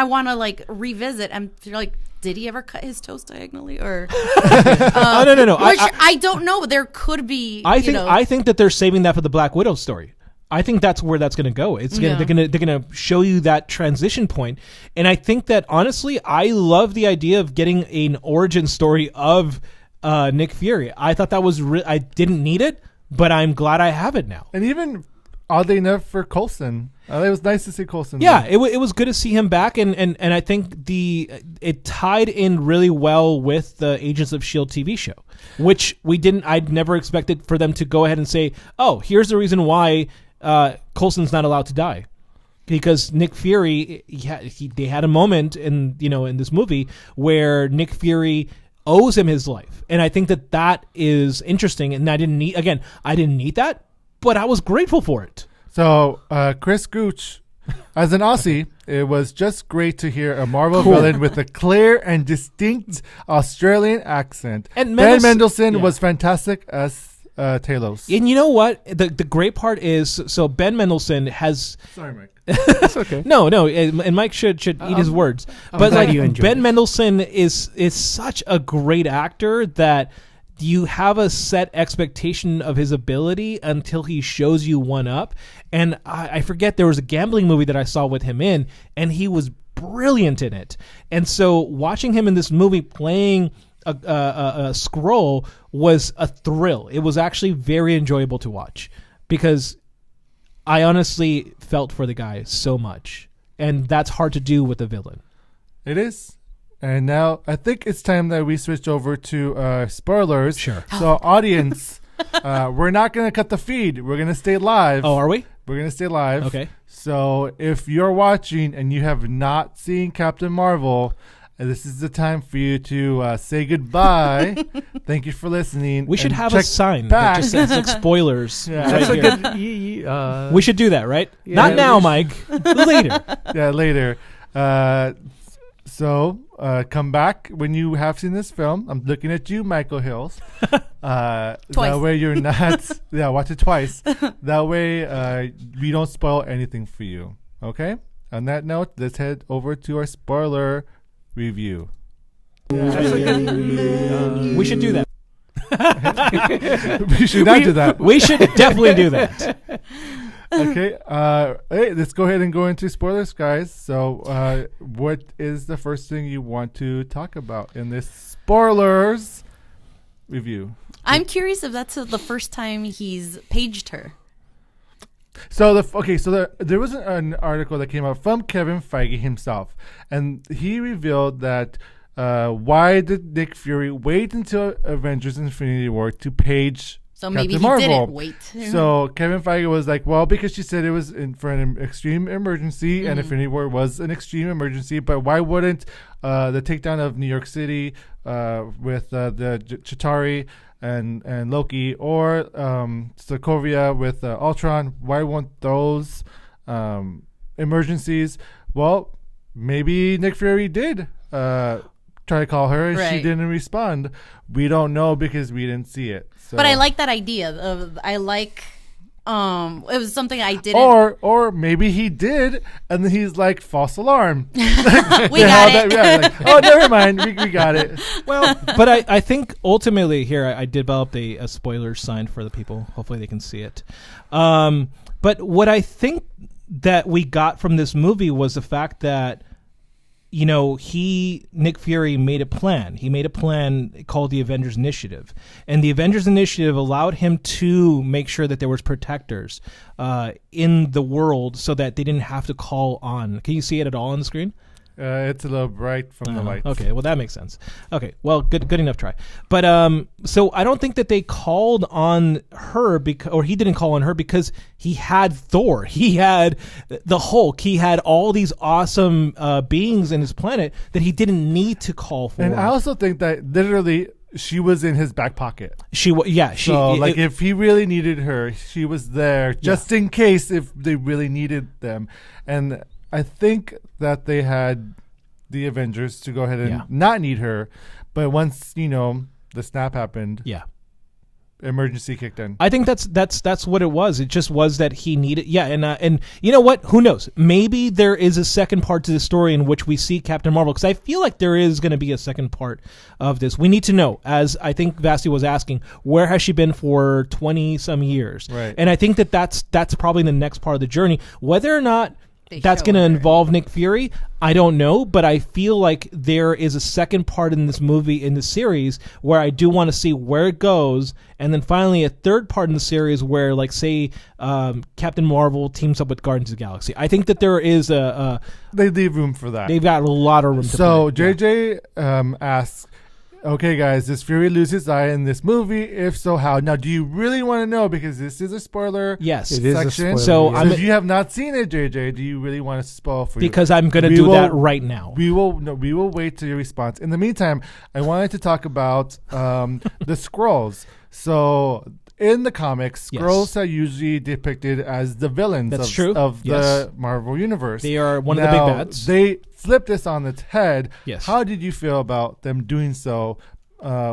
wanna like revisit and feel like, did he ever cut his toast diagonally, or? No. Which I don't know. There could be. I think that they're saving that for the Black Widow story. I think that's where that's going to go. They're going to show you that transition point, and I think that honestly, I love the idea of getting an origin story of Nick Fury. I thought that was I didn't need it, but I'm glad I have it now. And even oddly enough for Coulson. It was nice to see Coulson. Yeah, it was good to see him back, and I think it tied in really well with the Agents of S.H.I.E.L.D. TV show, which I'd never expected for them to go ahead and say, oh, here's the reason why Coulson's not allowed to die. Because Nick Fury, they had a moment in this movie where Nick Fury owes him his life, and I think that is interesting, and I didn't need that, but I was grateful for it. So, Chris Gooch, as an Aussie, it was just great to hear a Marvel villain with a clear and distinct Australian accent. And Ben Mendelsohn was fantastic as Talos. And you know what? The great part is, so Ben Mendelsohn has... Sorry, Mike. That's okay. No, and Mike should eat his words. But like Ben Mendelsohn is such a great actor that... you have a set expectation of his ability until he shows you one up. And I forget, there was a gambling movie that I saw with him in, and he was brilliant in it. And so watching him in this movie playing a Skrull was a thrill. It was actually very enjoyable to watch because I honestly felt for the guy so much, and that's hard to do with a villain. It is. And now I think it's time that we switch over to spoilers. Sure. So audience, we're not going to cut the feed. We're going to stay live. Oh, are we? We're going to stay live. Okay. So if you're watching and you have not seen Captain Marvel, this is the time for you to say goodbye. Thank you for listening. We should have a sign that just says like spoilers. Yeah. Right That's here. a good. We should do that, right? Yeah, Not now, Mike. Later. Yeah, later. So come back when you have seen this film. I'm looking at you, Michael Hills. That way you're not. Yeah, watch it twice. That way we don't spoil anything for you. Okay. On that note, let's head over to our spoiler review. We should do that. We should not do that. We should definitely do that. Okay. Hey, let's go ahead and go into spoilers, guys. So, what is the first thing you want to talk about in this spoilers review? I'm curious if that's the first time he's paged her. So there was an article that came out from Kevin Feige himself, and he revealed that why did Nick Fury wait until Avengers: Infinity War to page? So Captain maybe he Marvel. didn't wait. So Kevin Feige was like, well, because she said it was for an extreme emergency, and Infinity War was an extreme emergency, but why wouldn't the takedown of New York City with the Chitauri and Loki, or Sokovia with Ultron, why won't those emergencies? Well, maybe Nick Fury did try to call her, and she didn't respond. We don't know because we didn't see it. So. But I like that idea. It was something I didn't. Or maybe he did, and then he's like, false alarm. We got it. Oh, never mind. We got it. Well, but I think ultimately here I developed a spoiler sign for the people. Hopefully they can see it. But what I think that we got from this movie was the fact that, you know, Nick Fury made a plan. He made a plan called the Avengers Initiative. And the Avengers Initiative allowed him to make sure that there was protectors in the world so that they didn't have to call on. Can you see it at all on the screen? It's a little bright from the lights. Okay, well, that makes sense. Okay, well, good enough try. But so I don't think that they called on her or he didn't call on her because he had Thor. He had the Hulk. He had all these awesome beings in his planet that he didn't need to call for. And I also think that literally she was in his back pocket. If he really needed her, she was there just in case if they really needed them. And I think that they had the Avengers to go ahead and not need her, but once the snap happened, emergency kicked in. I think that's what it was. It just was that he needed, and you know what? Who knows? Maybe there is a second part to the story in which we see Captain Marvel, because I feel like there is going to be a second part of this. We need to know, as I think Vasthi was asking, where has she been for 20 some years? Right. And I think that's probably the next part of the journey. Whether or not that's going to involve Nick Fury, I don't know, but I feel like there is a second part in this movie, in the series, where I do want to see where it goes, and then finally a third part in the series where, like, say, Captain Marvel teams up with Guardians of the Galaxy. I think that there is they leave room for that. They've got a lot of room to play. So JJ asks, okay, guys, does Fury lose his eye in this movie? If so, how? Now, do you really want to know? Because this is a spoiler section. Is a spoiler. So if you have not seen it, JJ, do you really want us to spoil for you? Because I'm going to do that right now. We will wait till your response. In the meantime, I wanted to talk about the Skrulls. So in the comics, Skrulls are usually depicted as the villains of the Marvel Universe. They are one of the big bads. They flip this on its head. Yes. How did you feel about them doing so,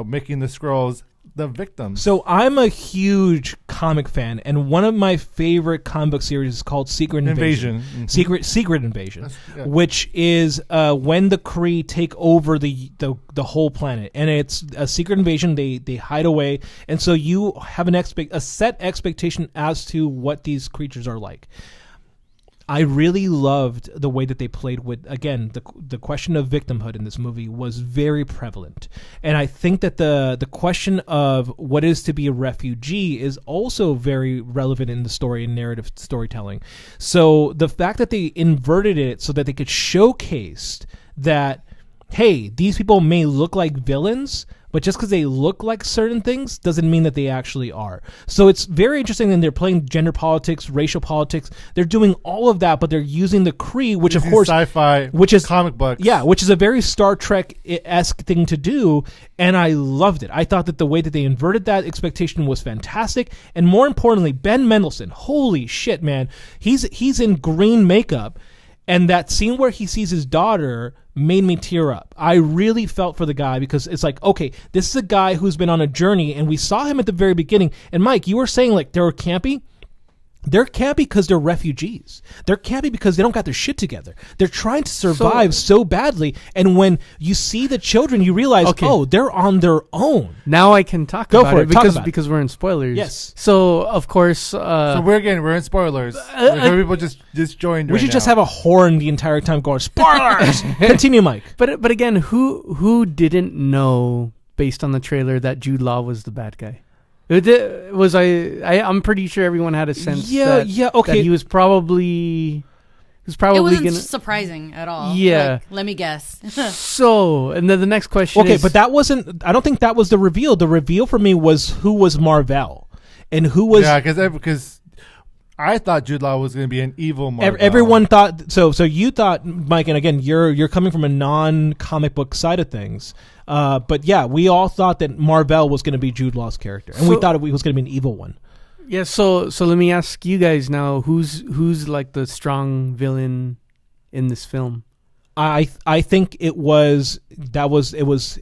making the Skrulls the victims? So I'm a huge comic fan, and one of my favorite comic book series is called Secret Invasion. Mm-hmm. Secret Invasion, which is when the Kree take over the whole planet, and it's a secret invasion. They hide away, and so you have a set expectation as to what these creatures are like. I really loved the way that they played with, again, the question of victimhood in this movie was very prevalent. And I think that the question of what is to be a refugee is also very relevant in the story and narrative storytelling. So the fact that they inverted it so that they could showcase that, hey, these people may look like villains, but just because they look like certain things doesn't mean that they actually are. So it's very interesting that they're playing gender politics, racial politics. They're doing all of that, but they're using the Kree, which of course, sci-fi, which is comic books, which is a very Star Trek-esque thing to do, and I loved it. I thought that the way that they inverted that expectation was fantastic, and more importantly, Ben Mendelsohn, holy shit, man, he's in green makeup. And that scene where he sees his daughter made me tear up. I really felt for the guy because it's like, okay, this is a guy who's been on a journey, and we saw him at the very beginning. And Mike, you were saying like they were campy. They're campy because they're refugees. They're campy because they don't got their shit together. They're trying to survive so badly. And when you see the children, you realize, oh, they're on their own. Now I can talk about it because we're in spoilers. Yes. So of course, so we're in spoilers. People just joined. We should just have a horn the entire time going spoilers. Continue, Mike. But again, who didn't know based on the trailer that Jude Law was the bad guy? I'm pretty sure everyone had a sense that he was probably it wasn't surprising at all. Yeah. Like, let me guess. So, and then the next question is... Okay, but that wasn't... I don't think that was the reveal. The reveal for me was who was Mar-Vell and who was... Yeah, because I thought Jude Law was going to be an evil Mar-Vell. Everyone thought... So you thought, Mike, and again, you're coming from a non-comic book side of things... but yeah, we all thought that Mar-Vell was going to be Jude Law's character, and we thought it was going to be an evil one. Yeah. So let me ask you guys now: who's like the strong villain in this film? I think it was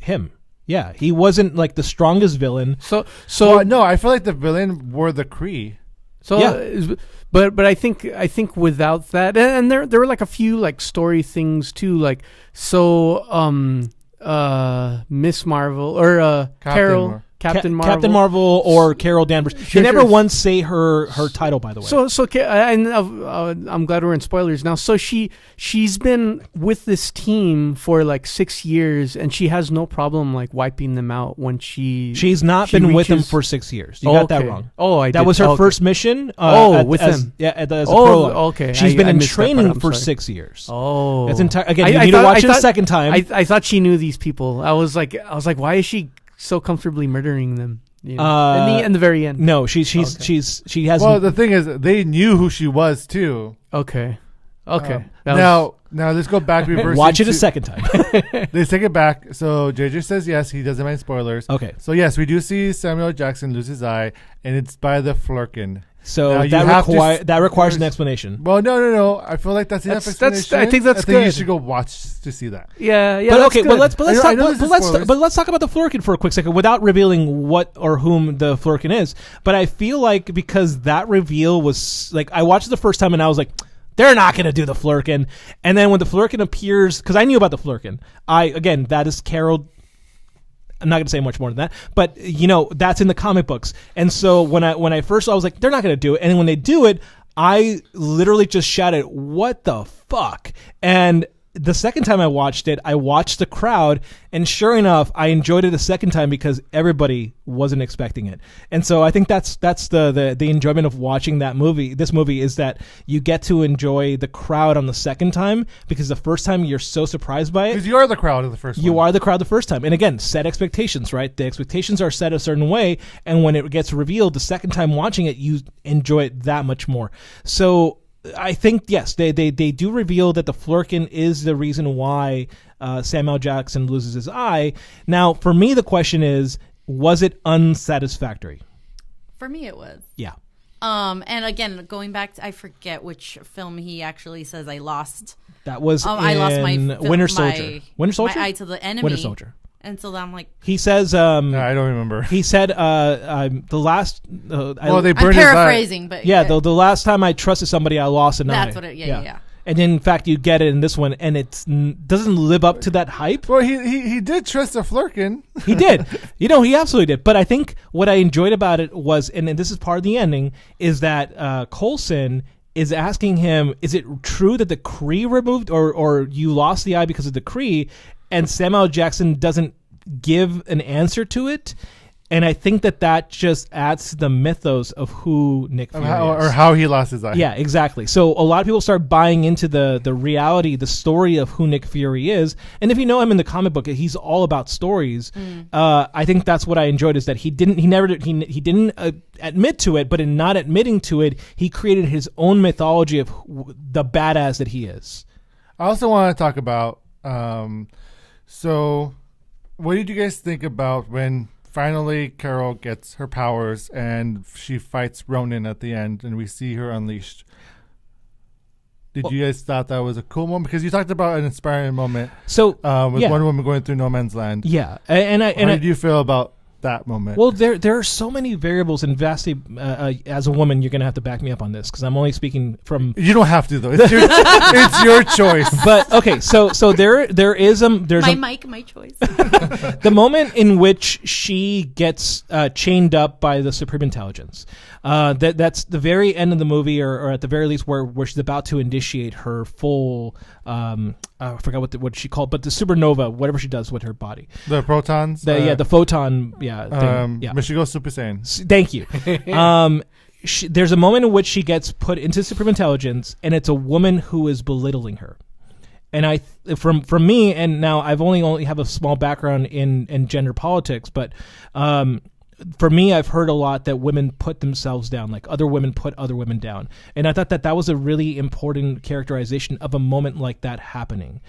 him. Yeah, he wasn't like the strongest villain. No, I feel like the villain were the Kree. So yeah. But I think without that, and there were like a few like story things too, like Miss Marvel or Captain Marvel or Carol Danvers. They never once say her title, by the way. I'm glad we're in spoilers now. So she's been with this team for like 6 years, and she has no problem like wiping them out when she's not been with them for 6 years. You got that wrong. That was her first mission. With them. Yeah, as a prologue. Okay. She's been in training for 6 years. Oh, that's again. You need to watch it a second time. I thought she knew these people. I was like, why is she so comfortably murdering them? You know, in the very end. No, she has. Well, the thing is, they knew who she was too. Okay. Now let's go back. Watch it a second time. Let's take it back. So JJ says yes, he doesn't mind spoilers. Okay. So yes, we do see Samuel Jackson lose his eye, and it's by the Flerken. So that requires an explanation. Well, no. I feel like that's enough explanation. I think good. You should go watch to see that. Yeah. But okay, good. let's talk about the Flerken for a quick second without revealing what or whom the Flerken is. But I feel like because that reveal was like, I watched it the first time and I was like, they're not going to do the Flerken. And then when the Flerken appears, because I knew about the Flerken, that is Carol. I'm not going to say much more than that, but that's in the comic books. And so when I first saw, I was like, they're not going to do it. And when they do it, I literally just shouted, "What the fuck?" And the second time I watched it, I watched the crowd, and sure enough, I enjoyed it a second time because everybody wasn't expecting it. And so I think that's the enjoyment of watching this movie is that you get to enjoy the crowd on the second time, because the first time you're so surprised by it. Because you are the crowd of the first time. You are the crowd the first time. And again, set expectations, right? The expectations are set a certain way, and when it gets revealed the second time watching it, you enjoy it that much more. So I think, yes, they do reveal that the Flerken is the reason why Samuel Jackson loses his eye. Now, for me, the question is, was it unsatisfactory? For me, it was. Yeah. And again, going back to, I forget which film he actually says I lost. That was I lost my Winter Soldier. Winter Soldier? My eye to the enemy. Winter Soldier. And so I'm like, he says, I don't remember. He said, the last, they burned I'm paraphrasing, but yeah, the last time I trusted somebody, I lost an eye. That's what it, yeah. And in fact, you get it in this one, and it doesn't live up to that hype. Well, he did trust the Flerken. He did. He absolutely did. But I think what I enjoyed about it was, and this is part of the ending, is that Coulson is asking him, is it true that the Kree removed or you lost the eye because of the Kree? And Samuel L. Jackson doesn't give an answer to it. And I think that just adds to the mythos of who Nick Fury is. Or how he lost his eye. Yeah, exactly. So a lot of people start buying into the reality, the story of who Nick Fury is. And if you know him in the comic book, he's all about stories. I think that's what I enjoyed, is that he didn't admit to it, but in not admitting to it, he created his own mythology of the badass that he is. I also want to talk about, so what did you guys think about when finally Carol gets her powers and she fights Ronin at the end and we see her unleashed? Did you guys thought that was a cool moment? Because you talked about an inspiring moment. So with one woman going through no man's land. Yeah, how did you feel about that moment? Well, there are so many variables, and Vasthi, as a woman, you're going to have to back me up on this because I'm only speaking from. You don't have to though. It's your choice. But okay, so there is my choice. The moment in which she gets chained up by the Supreme Intelligence. That's the very end of the movie, or at the very least where she's about to initiate her full. I forgot what she called, but the supernova, whatever she does with her body. The protons. The photon. Yeah. Michigo Super Saiyan. Thank you. There's a moment in which she gets put into Supreme Intelligence, and it's a woman who is belittling her. And from me, and now I've only have a small background in gender politics, but for me, I've heard a lot that women put themselves down, like other women put other women down. And I thought that was a really important characterization of a moment like that happening.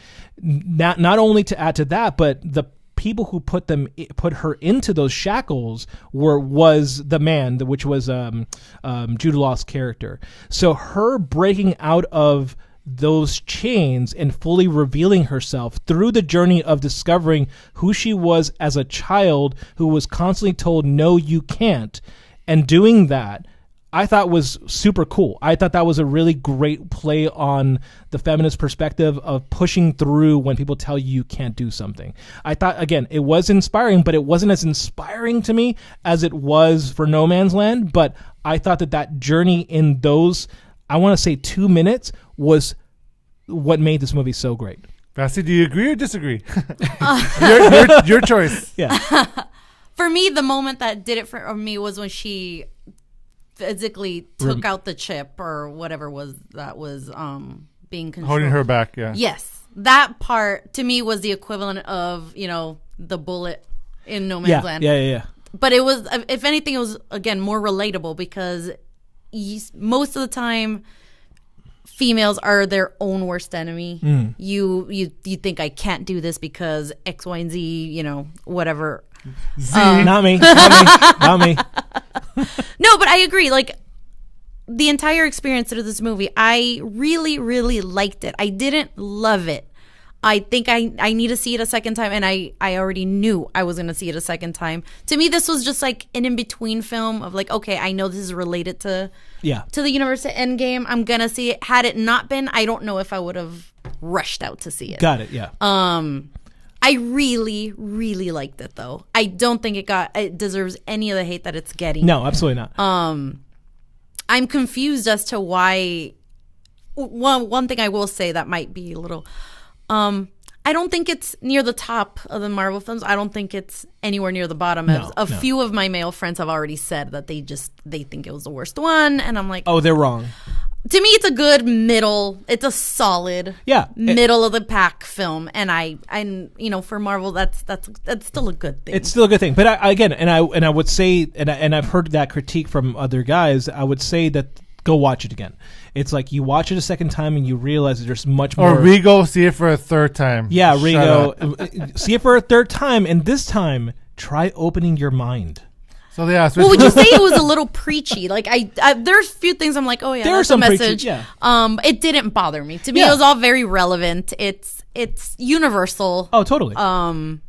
Not only to add to that, but the people who put her into those shackles was the man, which was Jude Law's character. So her breaking out of those chains and fully revealing herself through the journey of discovering who she was as a child who was constantly told, no, you can't, and doing that, I thought was super cool. I thought that was a really great play on the feminist perspective of pushing through when people tell you can't do something. I thought, again, it was inspiring, but it wasn't as inspiring to me as it was for No Man's Land. But I thought that journey in those, I want to say 2 minutes, was what made this movie so great. Vasthi, do you agree or disagree? Your choice. Yeah. For me, the moment that did it for me was when she physically took out the chip or whatever was being controlled. Holding her back, yeah. Yes. That part, to me, was the equivalent of, the bullet in No Man's Land. Yeah. But it was, if anything, it was, again, more relatable because most of the time, females are their own worst enemy. You think I can't do this because X, Y, and Z, whatever. Not me. No, but I agree. Like, the entire experience of this movie, I really, really liked it. I didn't love it. I think I need to see it a second time, and I already knew I was going to see it a second time. To me, this was just like an in-between film of like, okay, I know this is related to the universe of Endgame. I'm going to see it. Had it not been, I don't know if I would have rushed out to see it. Got it, yeah. I really, really liked it, though. I don't think it deserves any of the hate that it's getting. No, absolutely not. I'm confused as to why. One thing I will say that might be a little. I don't think it's near the top of the Marvel films. I don't think it's anywhere near the bottom. A few of my male friends have already said that they think it was the worst one, and I'm like, oh, they're wrong. To me, it's a good middle. It's a solid, middle of the pack film, and for Marvel, that's still a good thing. It's still a good thing, but I would say, and I've heard that critique from other guys. I would say that go watch it again. It's like you watch it a second time and you realize that there's much more. Or Rigo, see it for a third time. Yeah, Rigo, see it for a third time, and this time try opening your mind. So yeah. Well, would you say it was a little preachy? Like there's a few things I'm like, oh yeah, there's some message. Preachy, yeah. It didn't bother me. To me, it was all very relevant. It's universal. Oh, totally.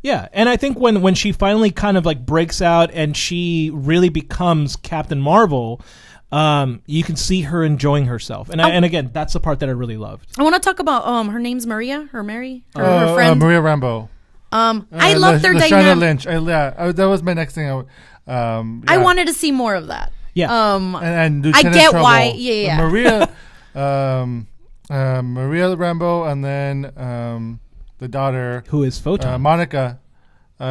Yeah, and I think when she finally kind of like breaks out and she really becomes Captain Marvel, you can see her enjoying herself, and again, that's the part that I really loved. I want to talk about her name's Maria, her friend Maria Rambeau. I loved their dynamic. Lynch. That was my next thing. I wanted to see more of that. Yeah, and I get why. Yeah. Maria, Maria Rambeau, and then the daughter, who is Photon, Monica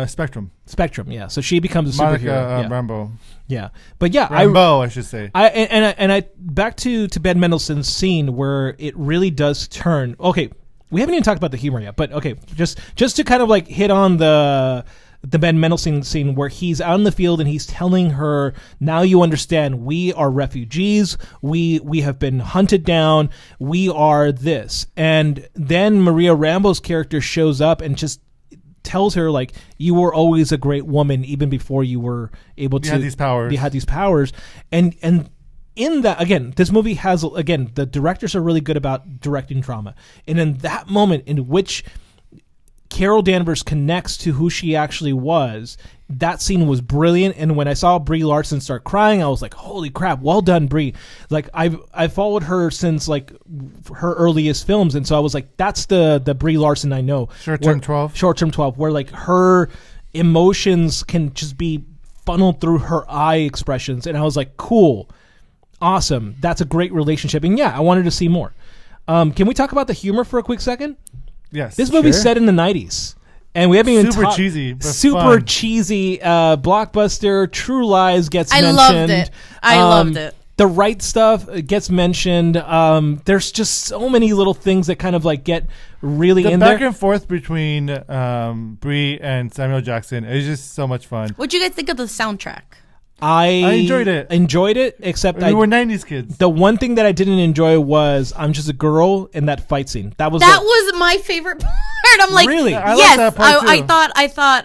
Spectrum. Spectrum, yeah. So she becomes a superhero. Monica Rambeau. Yeah, but yeah, Rambeau, I should say. I back to Ben Mendelsohn's scene where it really does turn. Okay, we haven't even talked about the humor yet, but okay, just to kind of like hit on the Ben Mendelsohn scene where he's out in the field and he's telling her, now you understand, we are refugees, we have been hunted down, we are this. And then Maria Rambeau's character shows up and just tells her, like, you were always a great woman even before you were able to... You had these powers. You had these powers. And in that, again, this movie has, again, the directors are really good about directing drama. And in that moment in which Carol Danvers connects to who she actually was, that scene was brilliant. And when I saw Brie Larson start crying, I was like, holy crap, well done, Brie. Like, I've followed her since like her earliest films, and so I was like, that's the Brie Larson I know. Short Term 12, where like her emotions can just be funneled through her eye expressions, and I was like, cool, awesome, that's a great relationship. And yeah, I wanted to see more. Can we talk about the humor for a quick second? Yes. This movie's set in the 90s. And we haven't even super cheesy, but super fun. Cheesy blockbuster. True Lies gets mentioned. I loved it. The Right Stuff gets mentioned. There's just so many little things that kind of like get really in there. The back and forth between Brie and Samuel Jackson is just so much fun. What'd you guys think of the soundtrack? I enjoyed it. Except we were 90s kids. The one thing that I didn't enjoy was I'm Just a Girl in that fight scene. That was my favorite part. I'm like, really? Yeah, yes. I thought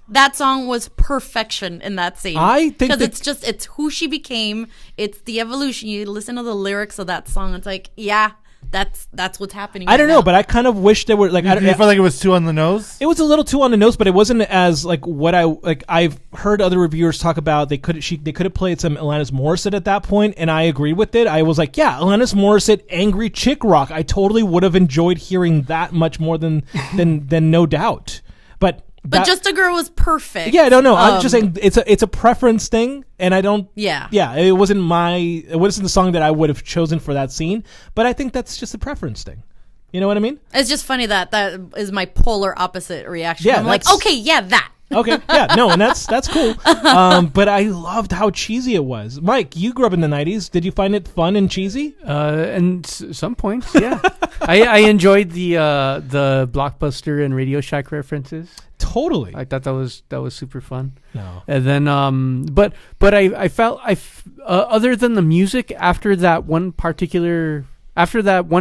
that song was perfection in that scene. I think because it's who she became. It's the evolution. You listen to the lyrics of that song. It's like, yeah, that's what's happening. I don't know, but I kind of wish there were like. You felt like it was too on the nose? It was a little too on the nose, but it wasn't as like what I've heard other reviewers talk about. They could have played some Alanis Morissette at that point, and I agreed with it. I was like, yeah, Alanis Morissette, angry chick rock. I totally would have enjoyed hearing that much more than No Doubt. But Just a Girl was perfect. Yeah, I don't know. I'm just saying it's a preference thing, and I don't. Yeah. Yeah, it wasn't the song that I would have chosen for that scene, but I think that's just a preference thing. You know what I mean? It's just funny that is my polar opposite reaction. Yeah, I'm like, okay, yeah, that. Okay, yeah, no, and that's cool. But I loved how cheesy it was. Mike, you grew up in the 90s. Did you find it fun and cheesy? And some points, yeah. I enjoyed the Blockbuster and Radio Shack references. Totally. I thought that was super fun. No. And then but I felt other than the music after that one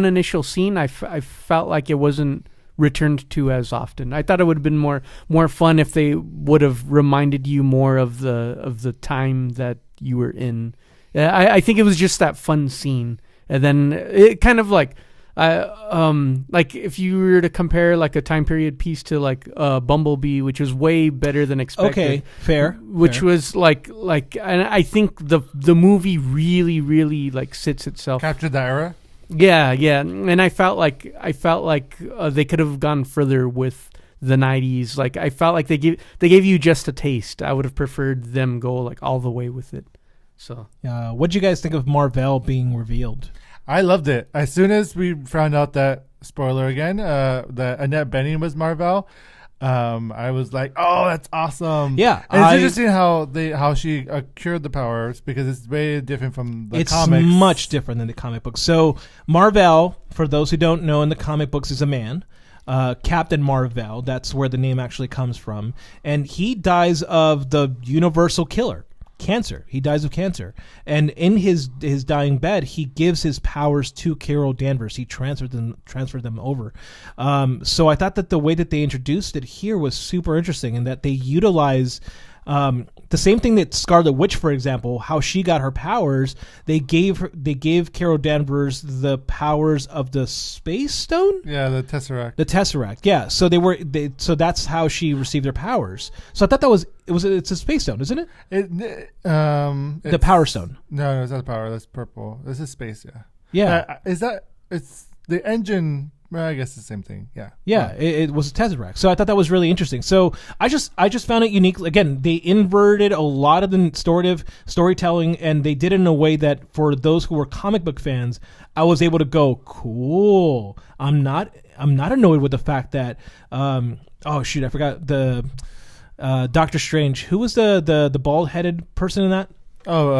initial scene, I felt like it wasn't returned to as often. I thought it would have been more fun if they would have reminded you more of the time that you were in. I think it was just that fun scene, and then it kind of like if you were to compare like a time period piece to like Bumblebee, which was way better than expected. Okay, fair. Which was like, and I think the movie really, really like sits itself. Captured that era. Yeah, and I felt like they could have gone further with the 90s. Like I felt like they gave you just a taste. I would have preferred them go like all the way with it. So, what'd you guys think of Marvel being revealed? I loved it. As soon as we found out that, spoiler again, that Annette Bening was Marvel, I was like, oh, that's awesome. Yeah. And it's interesting how she cured the powers, because it's very different from the comics. It's much different than the comic books. So Marvel, for those who don't know, in the comic books is a man. Captain Marvel, that's where the name actually comes from. And he dies of the universal killer. Cancer. He dies of cancer. And in his dying bed, he gives his powers to Carol Danvers. He transferred them over. So I thought that the way that they introduced it here was super interesting, and that they utilize the same thing that Scarlet Witch, for example, how she got her powers. They gave Carol Danvers the powers of the Space Stone. Yeah, the Tesseract. The Tesseract. Yeah. So so that's how she received her powers. So I thought it's a Space Stone, isn't it? The Power Stone. No, it's not the power. That's purple. This is space. Yeah. Yeah. It's the engine Well, I guess it's the same thing. Yeah. Yeah, it was a Tesseract. So I thought that was really interesting. So I just found it unique. Again, they inverted a lot of the storytelling, and they did it in a way that for those who were comic book fans, I was able to go, cool. I'm not annoyed with the fact that oh shoot, I forgot the Doctor Strange. Who was the bald-headed person in that? Oh,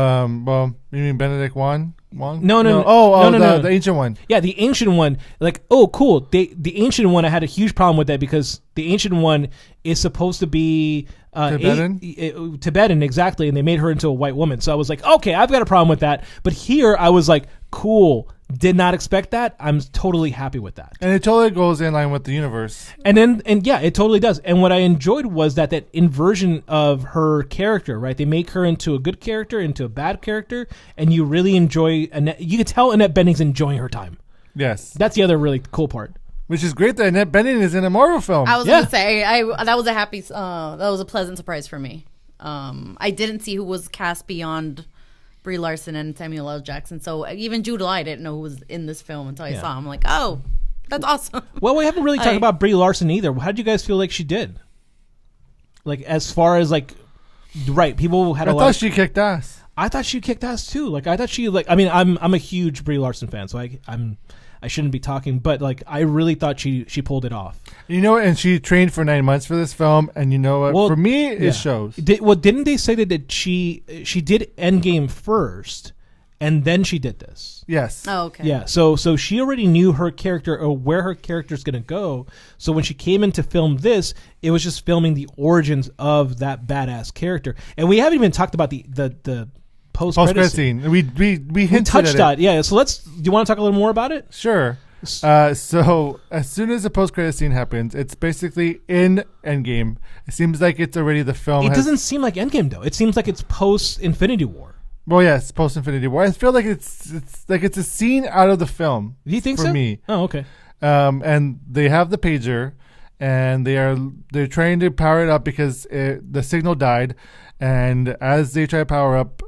well, you mean Benedict Wong? No. The ancient one. Yeah, the ancient one. Like, oh, cool. The ancient one, I had a huge problem with that because the ancient one is supposed to be Tibetan, exactly, and they made her into a white woman. So I was like, okay, I've got a problem with that. But here, I was like, cool. Did not expect that. I'm totally happy with that. And it totally goes in line with the universe. And yeah, it totally does. And what I enjoyed was that inversion of her character, right? They make her into a good character, into a bad character, and you really enjoy Annette. You can tell Annette Bening's enjoying her time. Yes. That's the other really cool part. Which is great that Annette Bening is in a Marvel film. I was going to say, that was a pleasant surprise for me. I didn't see who was cast beyond Brie Larson and Samuel L. Jackson. So even Jude Law, I didn't know who was in this film until I saw him. I'm like, oh, that's awesome. Well, we haven't really talked about Brie Larson either. How did you guys feel like she did? Like, as far as, like, right, people had I thought she kicked ass. I thought she kicked ass, too. Like, I thought she, like, I mean, I'm a huge Brie Larson fan, so I shouldn't be talking, but, like, I really thought she pulled it off. You know what? And she trained for 9 months for this film, and you know what? Well, for me, it shows. Didn't they say that she did Endgame first, and then she did this? Yes. Oh, okay. Yeah, so she already knew her character or where her character's going to go, so when she came in to film this, it was just filming the origins of that badass character. And we haven't even talked about the post-credit scene. We hinted touched at on it. Yeah, so do you want to talk a little more about it? Sure. So as soon as the post-credit scene happens, it's basically in Endgame. It seems like it's already the film. It doesn't seem like Endgame though. It seems like it's post-Infinity War. Well, yes, post-Infinity War. I feel like it's a scene out of the film. Do you think for so? Me. Oh, okay. And they have the pager, and they're trying to power it up because the signal died, and as they try to power up,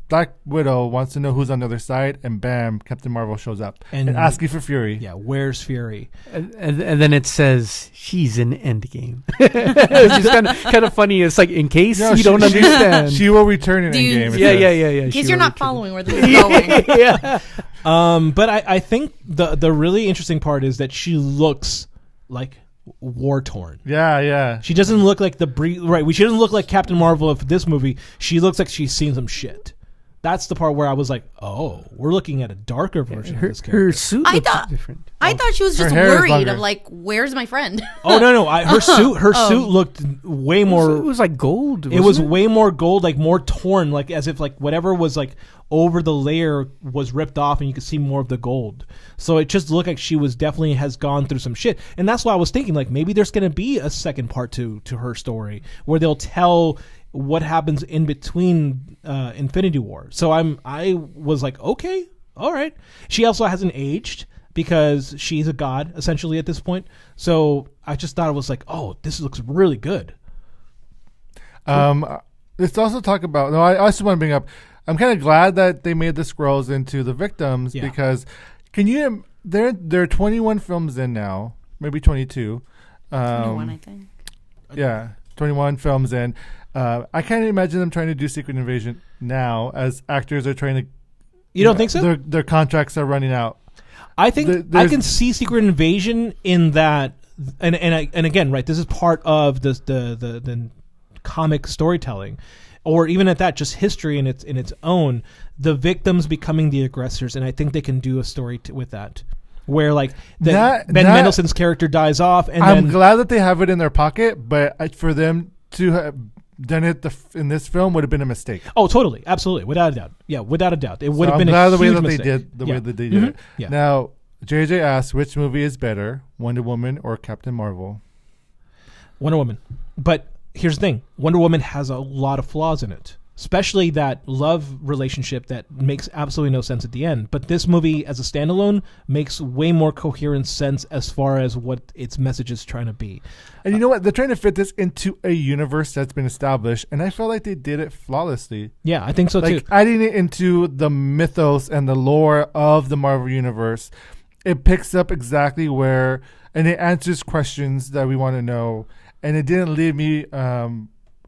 Black Widow wants to know who's on the other side, and bam, Captain Marvel shows up and asking for Fury. Yeah, where's Fury? And then it says she's in Endgame. It's just kind of funny. It's like in case you don't understand, she will return in Endgame. Yeah. In case you're not following where this is going. Yeah. But I think the really interesting part is that she looks like war torn. Yeah. She doesn't look like right. She doesn't look like Captain Marvel of this movie. She looks like she's seen some shit. That's the part where I was like, oh, we're looking at a darker version of this character. Her suit looks different. I thought she was just worried of like, where's my friend? Oh no, her suit looked way more. It was like gold. It was way more gold, like more torn, like as if like whatever was like over the layer was ripped off, and you could see more of the gold. So it just looked like she was definitely has gone through some shit, and that's why I was thinking like maybe there's gonna be a second part to her story where they'll tell what happens in between Infinity War. So I was like, okay, all right. She also hasn't aged because she's a god essentially at this point. So I just thought it was like, oh, this looks really good. Let's also talk about. No, I also want to bring up. I'm kind of glad that they made the Skrulls into the victims because can you? There are 21 films in now, maybe 22. 21, I think. Yeah, 21 films in. I can't imagine them trying to do Secret Invasion now as actors are trying to. You don't think so? Their contracts are running out. I think I can see Secret Invasion in that, and again, right. This is part of the comic storytelling, or even at that, just history in its own. The victims becoming the aggressors, and I think they can do a story with that. Where like Ben Mendelsohn's character dies off, and I'm glad that they have it in their pocket, but for them to have done it in this film would have been a mistake. Oh, totally, absolutely, without a doubt. Yeah, without a doubt, it would have been a huge mistake. Way that they did it. Yeah. Now, JJ asks, which movie is better, Wonder Woman or Captain Marvel? Wonder Woman, but here's the thing: Wonder Woman has a lot of flaws in it. Especially that love relationship that makes absolutely no sense at the end. But this movie, as a standalone, makes way more coherent sense as far as what its message is trying to be. And you know what? They're trying to fit this into a universe that's been established, and I felt like they did it flawlessly. Yeah, I think so too. Like adding it into the mythos and the lore of the Marvel Universe. it picks up exactly where, and it answers questions that we want to know, and it didn't leave me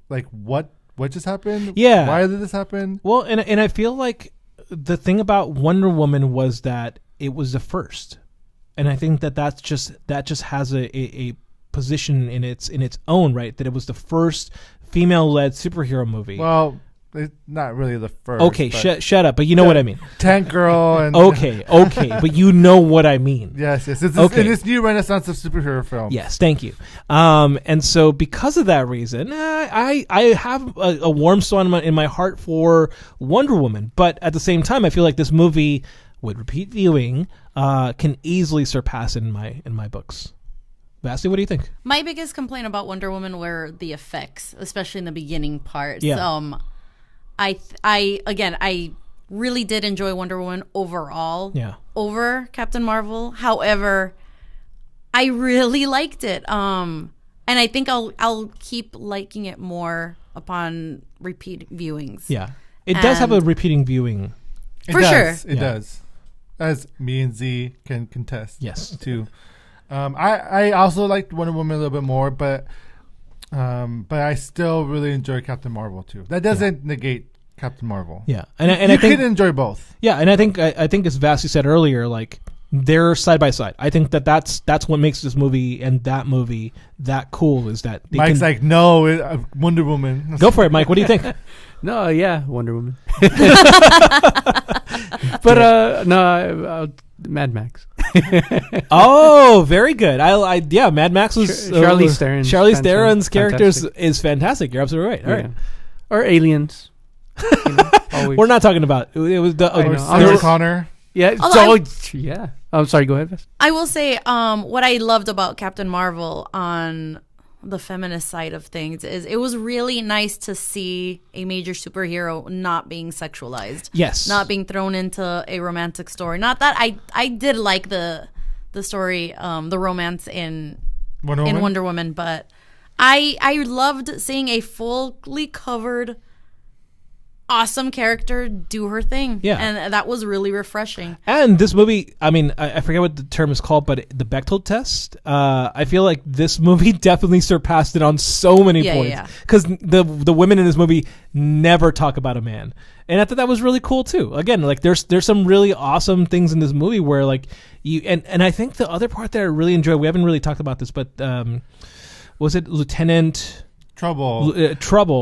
like what just happened? Yeah. Why did this happen? Well, and I feel like the thing about Wonder Woman was that it was the first, and I think that just has a position in its own right, that it was the first female-led superhero movie. Well, it's not really the first. Okay, shut up. But you know what I mean. Tank Girl and okay, but you know what I mean. Yes. It's in this new renaissance of superhero films. Yes, thank you. And so because of that reason, I have a warm spot in my heart for Wonder Woman. But at the same time, I feel like this movie, with repeat viewing, can easily surpass it in my books. Vasthi, what do you think? My biggest complaint about Wonder Woman were the effects, especially in the beginning parts. Yeah. I really did enjoy Wonder Woman overall over Captain Marvel. However, I really liked it. And I think I'll keep liking it more upon repeat viewings. Yeah. It does have a repeating viewing. For sure. It does. As me and Z can contest. Yes. Too. I also liked Wonder Woman a little bit more, but I still really enjoy Captain Marvel too. That doesn't negate Captain Marvel. Yeah, and I think can enjoy both. Yeah, and I think as Vasthi said earlier, like they're side by side. I think that's what makes this movie and that movie that cool. Is that Mike's like, no, Wonder Woman. Go for it, Mike. What do you think? No, yeah, Wonder Woman. But no, Mad Max. Oh, very good. Yeah, Mad Max was Charlize Theron. Charlize Theron's character is fantastic. You're absolutely right. All right. Or Aliens. We're not talking about it. Was the Sarah Connor. Yeah. Yeah. I'm sorry. Go ahead, Vasthi. I will say, what I loved about Captain Marvel on the feminist side of things is it was really nice to see a major superhero not being sexualized. Yes. Not being thrown into a romantic story. Not that I did like the story, the romance in Wonder Woman, but I loved seeing a fully covered awesome character do her thing. Yeah. And that was really refreshing. And this movie, I mean, I forget what the term is called, but the Bechdel test, I feel like this movie definitely surpassed it on so many points. Because the women in this movie never talk about a man. And I thought that was really cool too. Again, like there's some really awesome things in this movie where like you, and I think the other part that I really enjoyed, we haven't really talked about this, but was it Lieutenant... Trouble.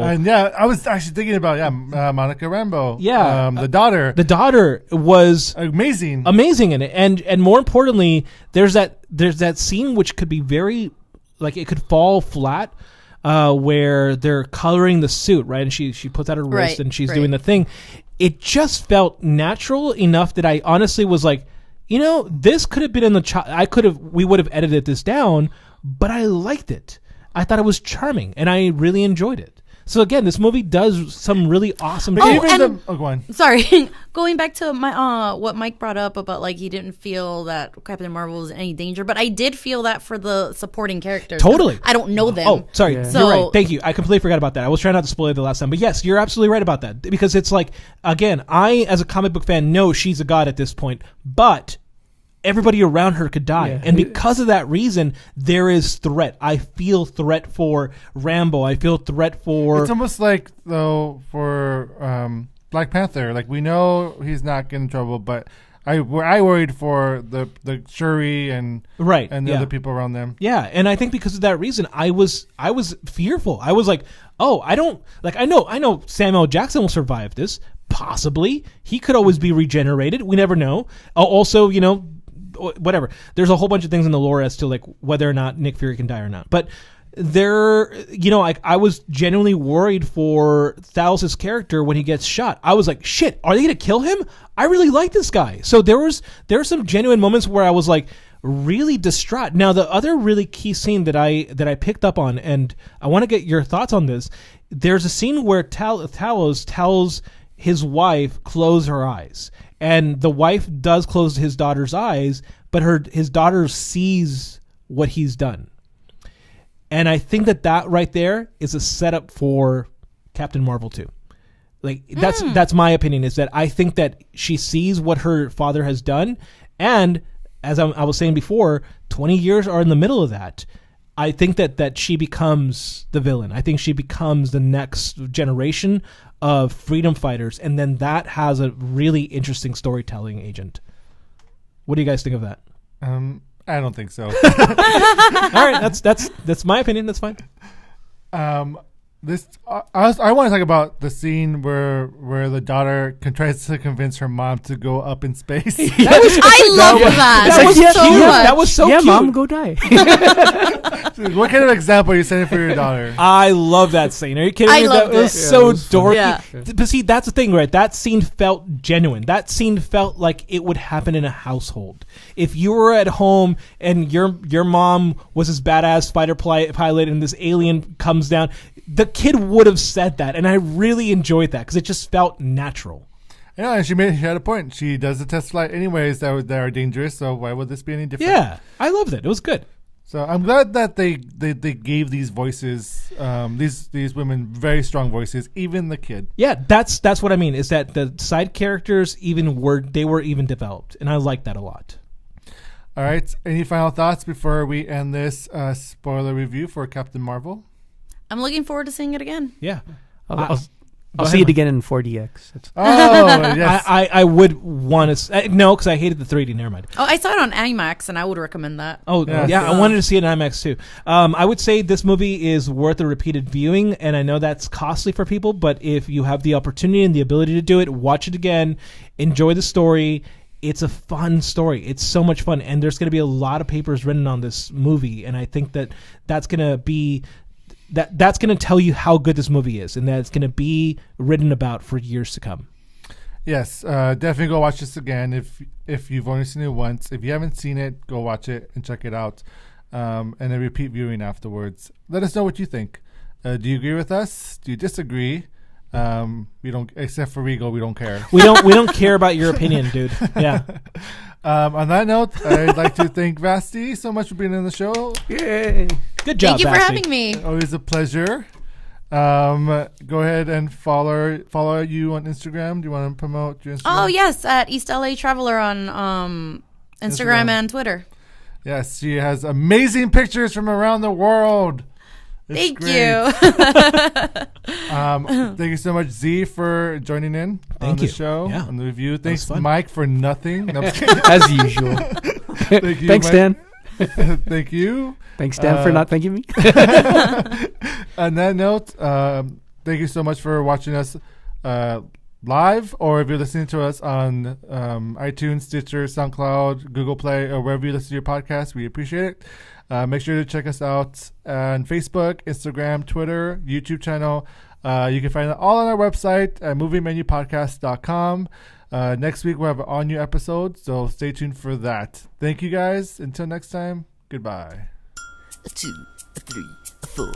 And yeah, I was actually thinking about Monica Rambeau. Yeah, the daughter. The daughter was amazing in it, and more importantly, there's that scene which could be very, like it could fall flat, where they're coloring the suit, right? And she puts out her wrist and she's doing the thing. It just felt natural enough that I honestly was like, you know, this could have been in the we would have edited this down, but I liked it. I thought it was charming, and I really enjoyed it. So again, this movie does some really awesome things. Go on. Sorry, going back to my what Mike brought up about like he didn't feel that Captain Marvel was in any danger, but I did feel that for the supporting characters. Totally. I don't know them. Oh, sorry. Yeah. You're right. Thank you. I completely forgot about that. I was trying not to spoil it the last time, but yes, you're absolutely right about that, because it's like, again, I as a comic book fan know she's a god at this point, but everybody around her could die. Yeah. And because of that reason, there is threat. I feel threat for Rambo. I feel threat for... It's almost like, though, for Black Panther. Like, we know he's not getting in trouble, but I worried for the Shuri and the other people around them. Yeah, and I think because of that reason, I was fearful. I was like, oh, I know Samuel Jackson will survive this. Possibly. He could always be regenerated. We never know. Also, you know, whatever. There's a whole bunch of things in the lore as to like whether or not Nick Fury can die or not. But there, you know, I was genuinely worried for Thanos' character when he gets shot. I was like, shit, are they going to kill him? I really like this guy. So there were some genuine moments where I was like really distraught. Now, the other really key scene that I picked up on, and I want to get your thoughts on this. There's a scene where Talos tells his wife close her eyes. And the wife does close his daughter's eyes, but his daughter sees what he's done. And I think that right there is a setup for Captain Marvel 2. Like that's my opinion, is that I think that she sees what her father has done, and as I was saying before, 20 years are in the middle of that. I think that she becomes the villain. I think she becomes the next generation of freedom fighters, and then that has a really interesting storytelling agent. What do you guys think of that? I don't think so. All right, that's my opinion. That's fine. I want to talk about the scene where the daughter tries to convince her mom to go up in space. I love that. That was so cute. That was so cute. Mom, go die. What kind of example are you setting for your daughter? I love that scene. Are you kidding me? That was so dorky. Yeah. But see, that's the thing, right? That scene felt genuine. That scene felt like it would happen in a household. If you were at home and your mom was this badass fighter pilot and this alien comes down, the kid would have said that, and I really enjoyed that because it just felt natural. Yeah, and she had a point. She does the test flight anyways that are dangerous, so why would this be any different? Yeah, I loved it. It was good. So I'm glad that they gave these voices, these women, very strong voices, even the kid. Yeah, that's what I mean, is that the side characters were developed, and I like that a lot. All right, any final thoughts before we end this spoiler review for Captain Marvel? I'm looking forward to seeing it again. Yeah. I'll see it again in 4DX. Yes. I would want to... No, because I hated the 3D. Never mind. Oh, I saw it on IMAX, and I would recommend that. Oh, yeah. I wanted to see it in IMAX, too. I would say this movie is worth a repeated viewing, and I know that's costly for people, but if you have the opportunity and the ability to do it, watch it again. Enjoy the story. It's a fun story. It's so much fun, and there's going to be a lot of papers written on this movie, and I think that's going to be... That's going to tell you how good this movie is, and that it's going to be written about for years to come. Yes, definitely go watch this again if you've only seen it once. If you haven't seen it, go watch it and check it out, and then repeat viewing afterwards. Let us know what you think. Do you agree with us? Do you disagree? We don't, except for Regal, we don't care. We don't care about your opinion, dude. Yeah. On that note, I'd like to thank Vasthi so much for being on the show. Yay! Good job, Thank you Vasthi. for having me. Always a pleasure. Go ahead and follow you on Instagram. Do you want to promote your Instagram? Oh, yes, at East LA Traveler on Instagram and Twitter. Yes, she has amazing pictures from around the world. Thank you. Thank you so much, Z, for joining in on the show, on the review. Thanks, Mike, for nothing. No, as usual. Thank you, thanks, Mike. Dan. Thank you. Thanks, Dan, for not thanking me. On that note, thank you so much for watching us live, or if you're listening to us on iTunes, Stitcher, SoundCloud, Google Play, or wherever you listen to your podcast. We appreciate it. Make sure to check us out on Facebook, Instagram, Twitter, YouTube channel. You can find it all on our website at moviemenupodcast.com. Next week we'll have an all-new episode, so stay tuned for that. Thank you guys. Until next time, goodbye. 2, 3, 4.